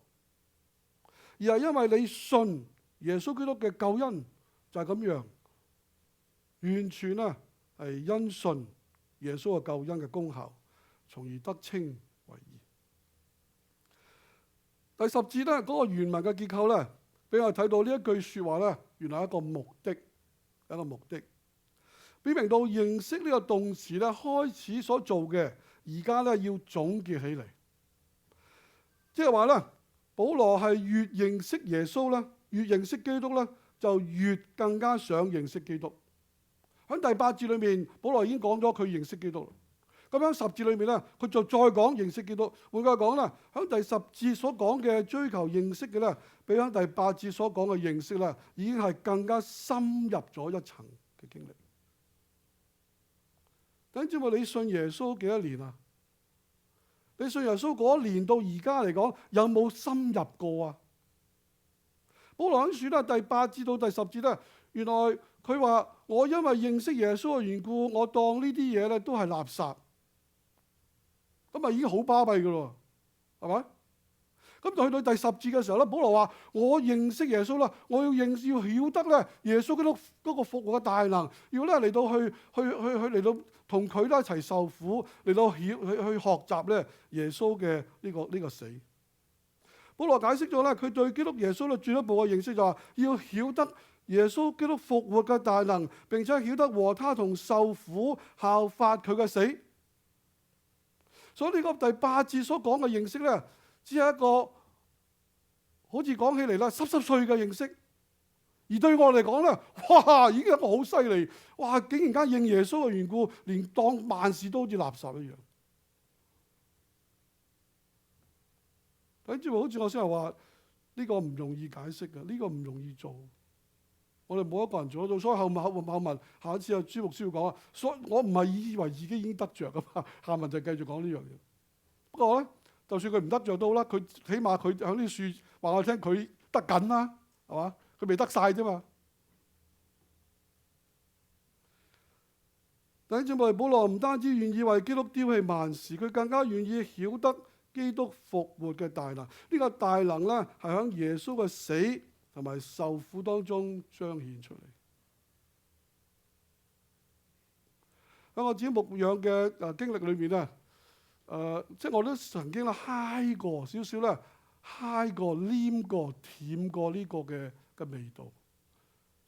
而係因為你信耶穌基督嘅救恩。就係咁樣，完全係因信耶穌嘅救恩嘅功效，從而得稱為義。第十節咧，嗰個原文嘅結構咧，俾我睇到呢一句説話咧，原來係一個目的，表明到認識呢個動詞咧開始所做嘅，而家咧要總結起嚟，即係話咧，保羅係越認識耶穌咧，越認識基督咧，就越更加想認識基督。喺第8節裏面，保羅已經講咗佢認識基督。咁喺10節裏面咧，佢就再講認識基督。換句話講啦，喺第10節所講嘅追求認識嘅咧，比喺第8節所講嘅認識咧，已經係更加深入咗一層嘅經歷。等知唔知你信耶穌幾多年啊？你信耶穌嗰年到而家嚟講，有冇深入過啊？保羅喺書咧第8節到第10節咧，原來佢話我因為認識耶穌嘅緣故，我當呢啲嘢咧都係垃圾，咁啊已經好巴閉噶咯，係咪？咁就去到第10節嘅時候咧，保羅話我認識耶穌啦，我要曉得咧耶穌基督嗰個復活嘅大能，要咧嚟到去嚟到同佢咧一齊受苦，嚟到去學習咧耶穌嘅呢個死。保羅解釋咗咧，佢對基督耶穌咧進一步嘅認識就係要曉得耶穌基督復活嘅大能，並且曉得和他同受苦，效法佢嘅死。所以呢個第8節所講嘅認識咧，只係一個好似講起嚟啦濕濕碎嘅認識，而對我嚟講咧，哇，已經係一個好犀利，哇，竟然間認耶穌嘅緣故，連當萬事都好似垃圾一樣。好似我先係話呢個唔容易解釋嘅，呢個唔容易做。我哋冇一個人做得到，所以後文下一次阿朱牧師要講啊，所以我唔係以為自己已經得着噶嘛。下文就繼續講呢樣嘢。不過咧，就算佢唔得着都好啦，佢起碼佢喺呢樹話我聽，佢得緊啦，係嘛？佢未得晒啫嘛。弟兄姊妹，保羅唔單止願意為基督丟棄萬事，佢更加願意曉得基督復活嘅大能，呢個大能咧係喺耶穌嘅死同埋受苦當中彰顯出嚟。喺我自己牧養嘅經歷裏面咧，即係我都曾經咧揩過少少咧，揩過、黏過、舔過呢個嘅味道。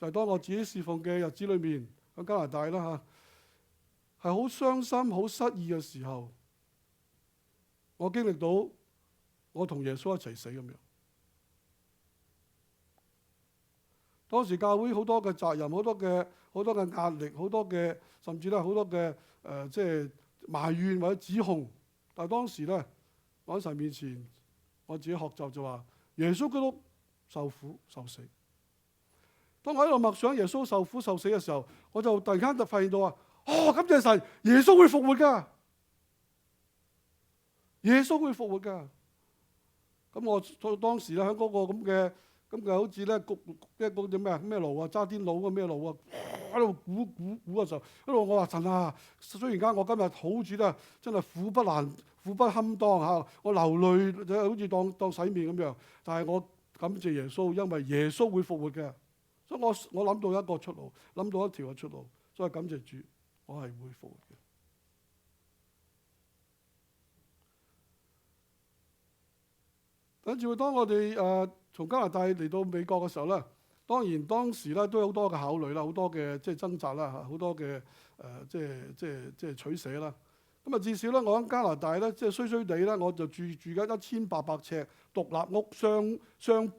就係當我自己侍奉嘅日子裏面，喺加拿大啦嚇，係好傷心、好失意嘅時候。我經歷到我同耶穌一齊死咁樣。當時教會好多嘅責任，好多嘅壓力，好多嘅甚至咧好多嘅即係埋怨或者指控。但係當時咧，我喺神面前，我自己學習就話耶穌基督受苦受死。當我喺度默想耶穌受苦受死嘅時候，我就突然間就發現到啊，感謝神，耶穌會復活㗎。耶穌會復活㗎，咁我當時咧喺嗰個咁嘅好似咧焗嗰隻咩爐啊，揸啲爐嘅咩爐啊，喺度估嘅時候，喺度我話神啊，雖然間我今日好似咧真係苦不堪當嚇，我流淚就好似當洗面咁樣，但係我感謝耶穌，因為耶穌會復活嘅。所以我諗到一個出路，諗到一條嘅出路，所以感謝主，我係會復活嘅。跟住當我哋從加拿大嚟到美國嘅時候咧，當然當時咧都有好多嘅考慮啦，好多嘅即係掙扎啦，好多嘅即係取捨啦。咁啊至少咧，我喺加拿大咧，即係衰衰地咧，我就住緊1800尺獨立屋，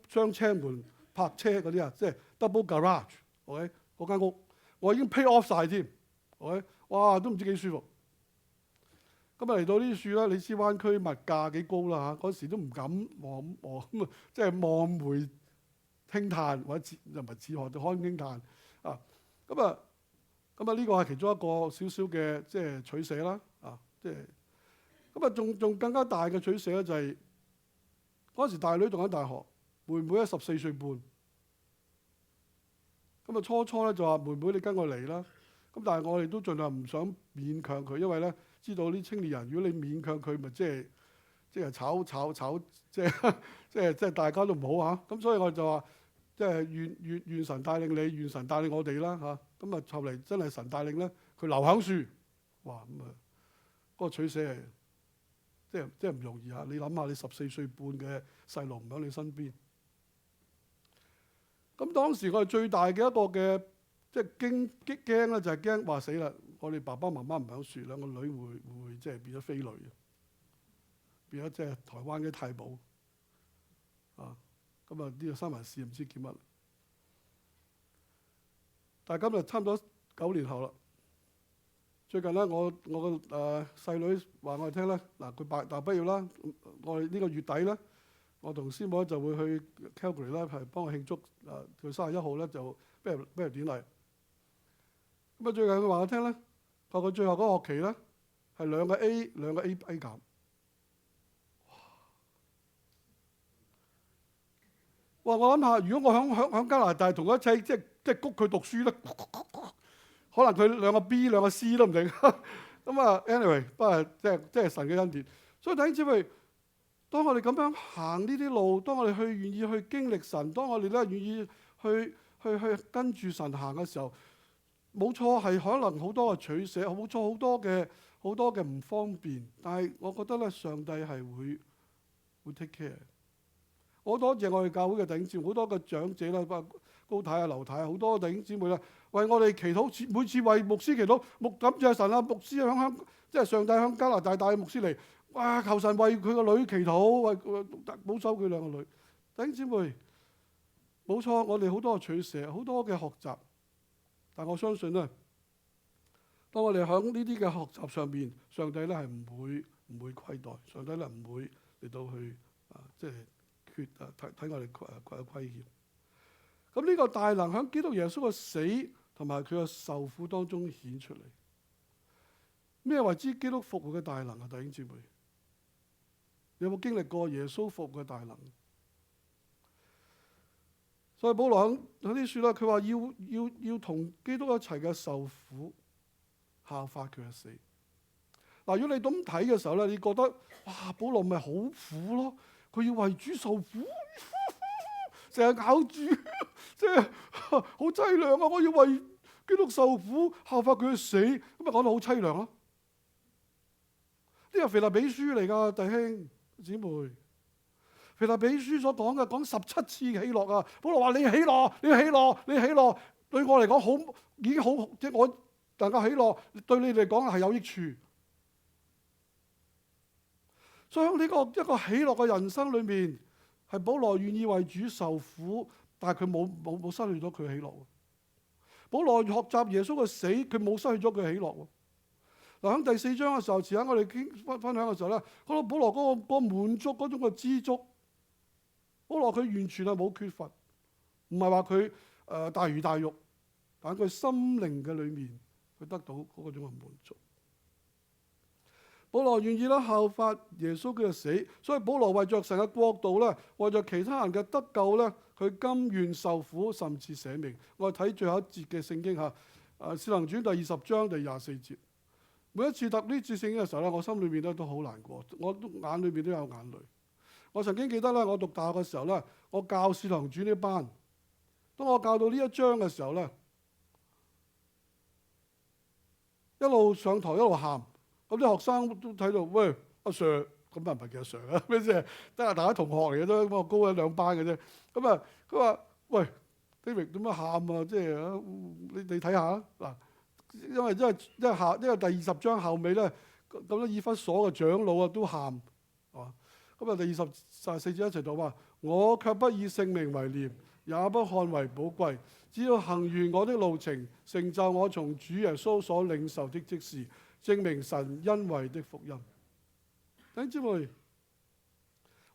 雙車門泊車嗰啲啊，即係 double garage，OK 嗰間屋，我已經 pay off 曬添，OK， 哇都唔知幾舒服。咁啊嚟到呢處咧，你知灣區物價幾高啦嚇，嗰時都唔敢望咁啊，即係望梅輕嘆，或者又唔係自何堪輕嘆啊。咁啊呢個係其中一個少少嘅即係取捨啦啊，即係咁啊仲更加大嘅取捨咧就係嗰時大女讀緊大學，妹妹14歲半。咁啊初咧就話妹妹你跟我嚟啦，咁但係我哋都盡量唔想勉強佢，因為咧知道啲青年人如果你勉強佢，咪即係炒，即係大家都唔好嚇。咁所以我就話即係願神帶領你，願神帶領我哋啦嚇。咁啊後嚟真係神帶領咧，佢留響樹，哇咁啊嗰個取捨係即係唔容易嚇。你諗下，你14歲半嘅細路唔喺你身邊。咁當時我哋最大嘅一個嘅即係驚咧，就係驚話死啦！我哋爸爸媽媽唔喺樹，兩個女會即係變咗飛女，變咗即係台灣嘅太保啊！咁啊呢個三藩市唔知叫乜，但係今日差唔多9年後啦。最近咧，我個細女話我哋聽咧，嗱佢大學畢業啦，我哋呢個月底咧。我同師母就會去 Calgary 咧，係幫我慶祝佢31號咧就畢業典禮。咁啊最近佢話我聽咧，話佢最後嗰個學期咧係2個 A 2個 A 減。哇！我諗下，如果我響加拿大同佢一齊即係谷佢讀書咧，可能佢2個 B 2個 C 都唔定。咁啊 anyway， 不過即係神嘅恩典。所以弟兄姊妹，當我哋咁樣行呢啲路，當我哋願意去經歷神，當我哋咧願意去跟住神行嘅時候，冇錯係可能好多嘅取捨，冇錯好多嘅唔方便，但係我覺得咧上帝係會 take care。我多謝我哋教會嘅弟兄姊妹，好多嘅長者啦，包括高太啊、劉太啊，好多弟兄姊妹啦，為我哋祈禱，每次為牧師祈禱，感謝神啊！牧師即係上帝響加拿大帶牧師嚟。哇！求神為佢個女祈禱，為保守佢2個女。弟兄姊妹，冇錯，我哋好多嘅取捨，好多嘅學習。但我相信咧，當我哋喺呢啲嘅學習上邊，上帝咧係唔會虧待，上帝咧唔會嚟到去即係睇我哋虧欠。咁呢個大能喺基督耶穌嘅死同埋佢嘅受苦當中顯出嚟。咩為之基督復活嘅大能啊？弟兄姊妹，你有冇經歷過耶穌復活嘅大能？所以保羅喺啲書啦，佢話要同基督一齊嘅受苦，效法佢嘅死。嗱，如果你咁睇嘅時候咧，你覺得哇，保羅咪好苦咯？佢要為主受苦，成日咬住，即係好凄涼啊！我要為基督受苦，效法佢嘅死，咁咪講到好凄涼咯。呢個腓立比書嚟㗎，弟兄姊妹。腓立比書所講嘅講17次喜樂啊！保羅話：你喜樂，你喜樂，你喜樂，對我嚟講好已經好，即係我能夠喜樂，對你嚟講係有益處。所以喺呢個一個喜樂嘅人生裏面，係保羅願意為主受苦，但係佢冇失去咗佢嘅喜樂。保羅學習耶穌嘅死，佢冇失去咗佢嘅喜樂。嗱，喺第4章嘅時候，遲下我哋分享嘅時候咧，講到保羅嗰個滿足嗰種嘅知足。保羅佢完全係冇缺乏，唔係話佢大魚大肉，但佢心靈嘅裏面佢得到嗰種嘅滿足。保羅願意啦效法耶穌嘅死，所以保羅為着神嘅國度咧，為着其他人嘅得救咧，佢甘願受苦，甚至捨命。我哋睇最後一節嘅聖經嚇，使徒行傳第20章第24節。每一次讀呢節聖經嘅時候咧，我心裏面咧都好難過，我都眼裏面都有眼淚。我曾經記得咧，我讀大學嘅時候咧，我教《使徒行傳》呢班，當我教到呢一章嘅時候咧，一路上台一路喊，咁啲學生都睇到，喂，阿 Sir，咁啊唔係叫阿 Sir 啊，咩啫？得係大家同學嚟嘅啫，咁我高一兩班嘅啫。咁啊，佢話：喂，David 點樣喊啊？即係你睇下嗱，因為第20章後尾咧，咁多以弗所嘅長老啊都喊，係嘛？咁啊第24節一齊讀話：我卻不以性命為念，也不看為寶貴，只要行完我的路程，成就我從主耶穌所領受的職事，證明神恩惠的福音。弟兄姊妹，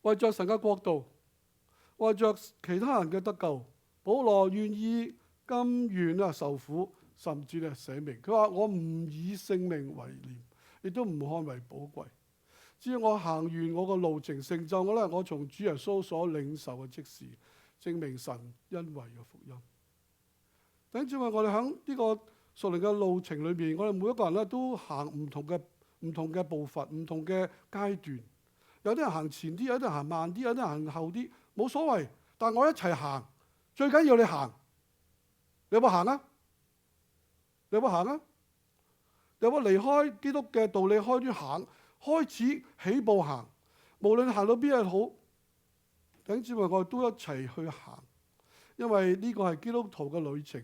為着神嘅國度，為着其他人嘅得救，保羅願意甘願受苦，甚至捨命。佢話：我唔以性命為念，亦都唔看為寶貴。只要我行完我個路程，成就我從主耶穌所領受嘅職事，證明神恩惠嘅福音。弟兄姊妹，我哋喺呢個屬靈嘅路程裏邊，我哋每一個人咧都行唔同嘅步伐，唔同嘅階段。有啲人行前啲，有啲人行慢啲，有啲人行後啲，冇所謂。但係我一齊行，最緊要你行。你有冇行啊？你有冇行啊？你有冇離開基督嘅道理開始起步行？無論行到邊日好，弟兄姊妹，我哋都一齊去行，因為呢個係基督徒嘅旅程。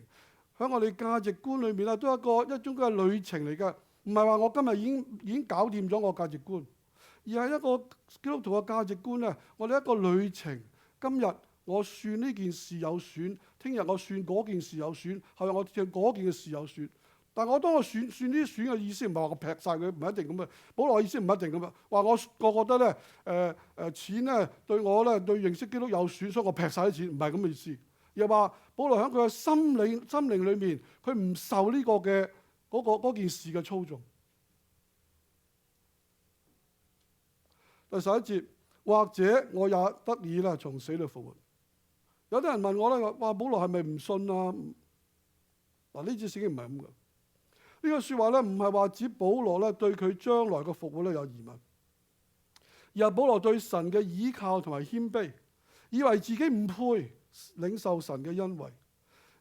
喺我哋價值觀裏面咧，都係一種嘅旅程嚟㗎。唔係話我今日已經搞掂咗我價值觀，而係一個基督徒嘅價值觀咧。我哋一個旅程，今日我算呢件事有損，聽日我算嗰件事有損，後日我算嗰件事有損。但我當我算呢啲損嘅意思，唔係話我劈晒佢，唔係一定咁啊。保羅意思唔一定咁啊。話我覺得咧，錢咧對我咧對認識基督有損，所以我劈晒啲錢，唔係咁嘅意思。又話保羅喺佢嘅心靈裏面，佢唔受呢個嘅嗰件事嘅操縱。第11節，或者我也得以啦從死裏復活。有啲人問我咧，話保羅係咪唔信啊？嗱，呢節聖經唔係咁嘅。呢個説話咧，唔係話指保羅咧對佢將來嘅復活咧有疑問，而係保羅對神嘅倚靠同埋謙卑，以為自己唔配領受神嘅恩惠。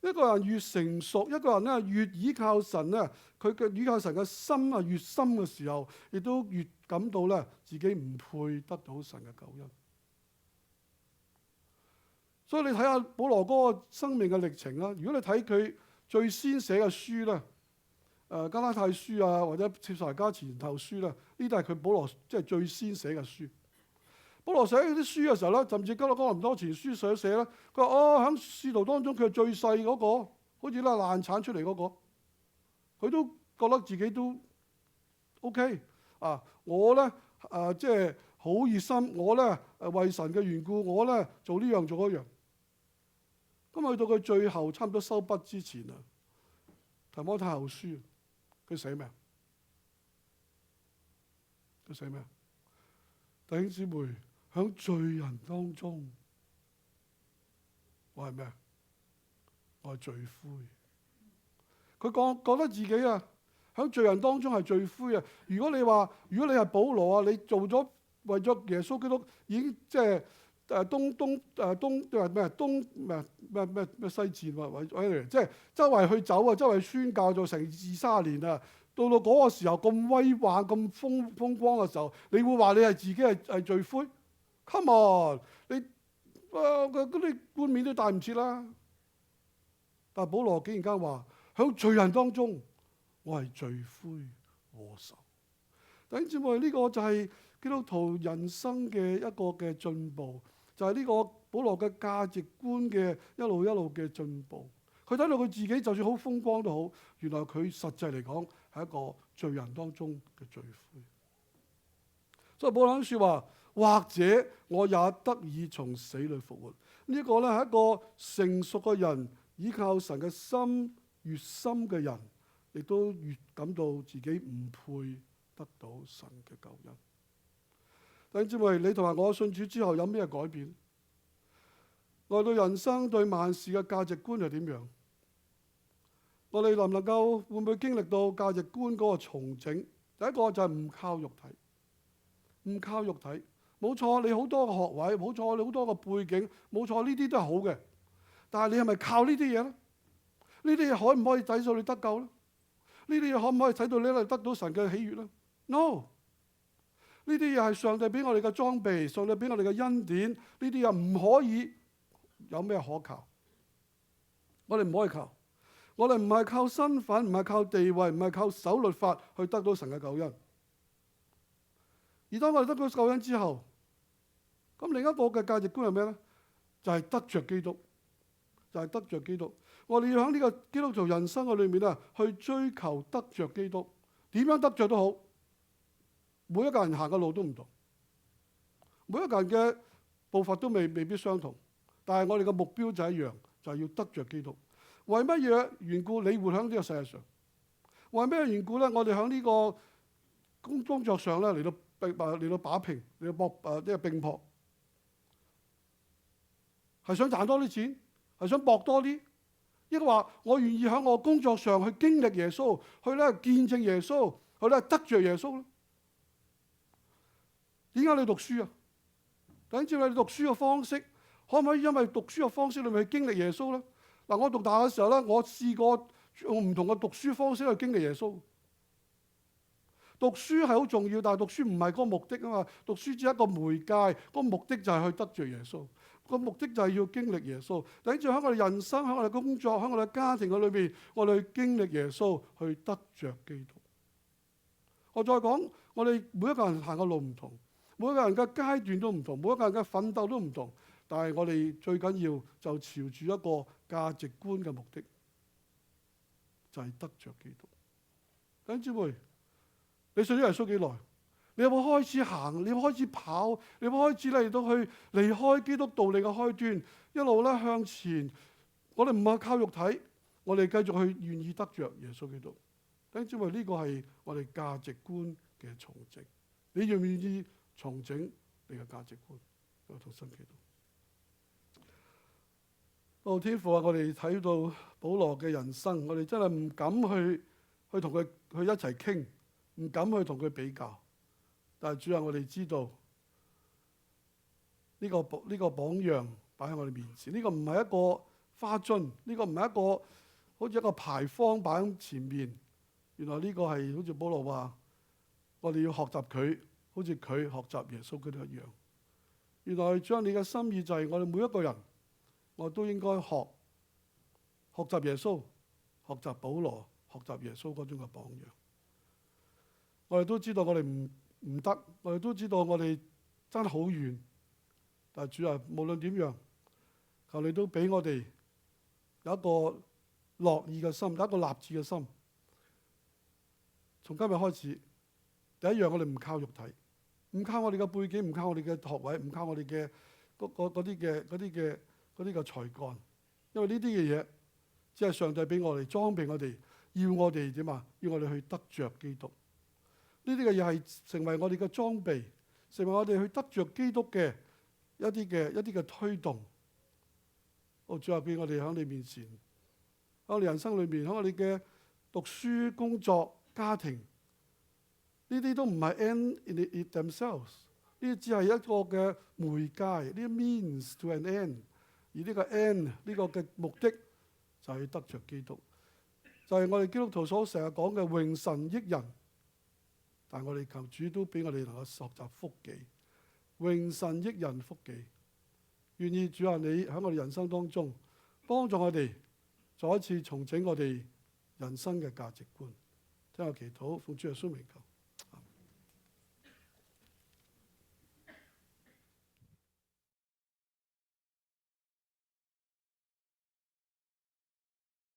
一個人越成熟，一個人咧越倚靠神咧，佢嘅倚靠神嘅心啊越深嘅時候，亦都越感到咧自己唔配得到神嘅救恩。所以你睇下保羅嗰個生命嘅歷程啦。如果你睇佢最先寫嘅書咧，加拉太書啊，或者帖撒羅尼迦前後書啦，呢啲係佢保羅即係最先寫嘅書。保羅寫啲書嘅時候咧，甚至哥林多前書寫咧，佢話喺使徒當中佢係最細嗰個，好似咧難產出嚟嗰個，佢都覺得自己都 OK 啊！我咧即係好熱心，我咧為神嘅緣故，我咧做呢樣做嗰樣。咁去到佢最後差唔多收筆之前啊，提摩太後書。佢寫咩？佢寫咩？弟兄姊妹，喺罪人當中，我係咩？我係罪魁。佢覺得自己啊，喺罪人當中係罪魁啊！如果你係保羅啊，你做咗為咗耶穌基督，已經即係東西戰喎，即係周圍去走啊，周圍宣教咗成20-30年啊！到嗰個時候咁威猛、咁風光嘅時候，你會話你係自己係罪魁 ？Come on， 你嗰啲冠冕都戴唔切啦！但係保羅竟然間話喺罪人當中，我係罪魁禍首。弟兄姊妹，呢個就係基督徒人生嘅一個嘅進步，就係呢個保羅嘅價值觀嘅一路嘅進步。佢睇到佢自己就算好風光都好，原來佢實際嚟講係一個罪人當中嘅罪魁。所以保羅説話，或者我也得以從死裏復活。呢個咧係一個成熟嘅人，依靠神嘅心越深嘅人，亦都越感到自己唔配得到神嘅救恩。弟兄姊妹，你同埋我信主之後有咩改變？我對人生對萬事嘅價值觀係點樣？我哋能唔能夠會唔會經歷到價值觀嗰個重整？第一個就係唔靠肉體，唔靠肉體，冇錯，你好多個學位，冇錯，你好多個背景，冇錯，呢啲都係好嘅。但係你係咪靠呢啲嘢咧？呢啲嘢可唔可以使到你得救咧？呢啲嘢可唔可以使到你得到神嘅喜悅咧 ？No， 呢啲嘢係上帝俾我哋嘅裝備，上帝俾我哋嘅恩典。呢啲嘢唔可以有咩可靠？我哋唔可以靠。我哋唔係靠身份，唔係靠地位，唔係靠守律法去得到神嘅救恩。而當我哋得到救恩之後，咁另一個嘅價值觀係咩咧？就係得着基督，就係得着基督。我哋要喺呢個基督徒人生嘅裏面啊，去追求得着基督。點樣得着都好，每一個人行嘅路都唔同，每一個人嘅步伐都未必相同，但係我哋嘅目標就係一樣，就係要得着基督。為乜嘢緣故你活喺呢個世界上？為咩緣故咧？我哋喺呢個工作上咧嚟到把平，嚟到搏即係並搏，係想賺多啲錢，係想搏多啲，抑或話我願意喺我工作上去經歷耶穌，去咧見證耶穌，去咧得着耶穌咧？點解你讀書啊？等住你讀書嘅方式，可唔可以因為讀書嘅方式裏面去經歷耶穌咧？嗱，我讀大學嘅時候咧，我試過用唔同嘅讀書方式去經歷耶穌。讀書係好重要，但係讀書唔係嗰個目的啊嘛。讀書只係一個媒介，個目的就係去得着耶穌。個目的就係要經歷耶穌。等住喺我哋人生、喺我哋工作、喺我哋家庭嘅裏邊，我哋去經歷耶穌，去得着基督。我再講，我哋每一個人行嘅路唔同，每一個人嘅階段都唔同，每一個人嘅奮鬥都唔同。但係我哋最緊要就朝住一個價值觀嘅目的，就係得着基督。弟兄姊妹，你信咗耶穌幾耐？你有冇開始行？你有冇開始跑？你有冇開始嚟到去離開基督道理嘅開端，一路咧向前？我哋唔係靠肉體，我哋繼續去願意得着耶穌基督。弟兄姊妹，呢個係我哋價值觀嘅重整。你願唔願意重整你嘅價值觀？我同心祈禱。天父啊，我哋睇到保羅嘅人生，我哋真係唔敢去同佢一齊傾，唔敢去同佢比較。但係主啊，我哋知道呢個榜樣擺喺我哋面前，呢個唔係一個花樽，呢個唔係一個好似一個牌坊擺喺前面。原來呢個係好似保羅話，我哋要學習佢，好似佢學習耶穌基督一樣。原來將你嘅心意就係我哋每一個人，我都應該學習耶穌，學習保羅，學習耶穌嗰種嘅榜樣。我哋都知道我哋唔得，我哋都知道我哋爭好遠。但係主啊，無論點樣，求你都俾我哋有一個樂意嘅心，有一個立志嘅心。從今日開始，第一樣我哋唔靠肉體，唔靠我哋嘅背景，唔靠我哋嘅學位，唔靠我哋嘅嗰啲嘅才幹，因為呢啲嘅嘢只係上帝俾我哋裝備我哋，要我哋點啊？要我哋去得着基督。呢啲嘅嘢係成為我哋嘅裝備，成為我哋去得着基督嘅一啲嘅推動。主啊，俾我哋喺你面前，喺我哋人生裏面，喺我哋嘅讀書、工作、家庭，呢啲都唔係 end in it themselves， 呢啲只係一個嘅媒介，呢啲 means to an end。而呢個 end 呢個嘅目的就係得着基督，就係我哋基督徒所成日講嘅榮神益人。但係我哋求主都俾我哋能夠學習福己，榮神益人福己。願意主啊，你喺我哋人生當中幫助我哋再一次重整我哋人生嘅價值觀。聽我祈禱，奉主耶穌名求。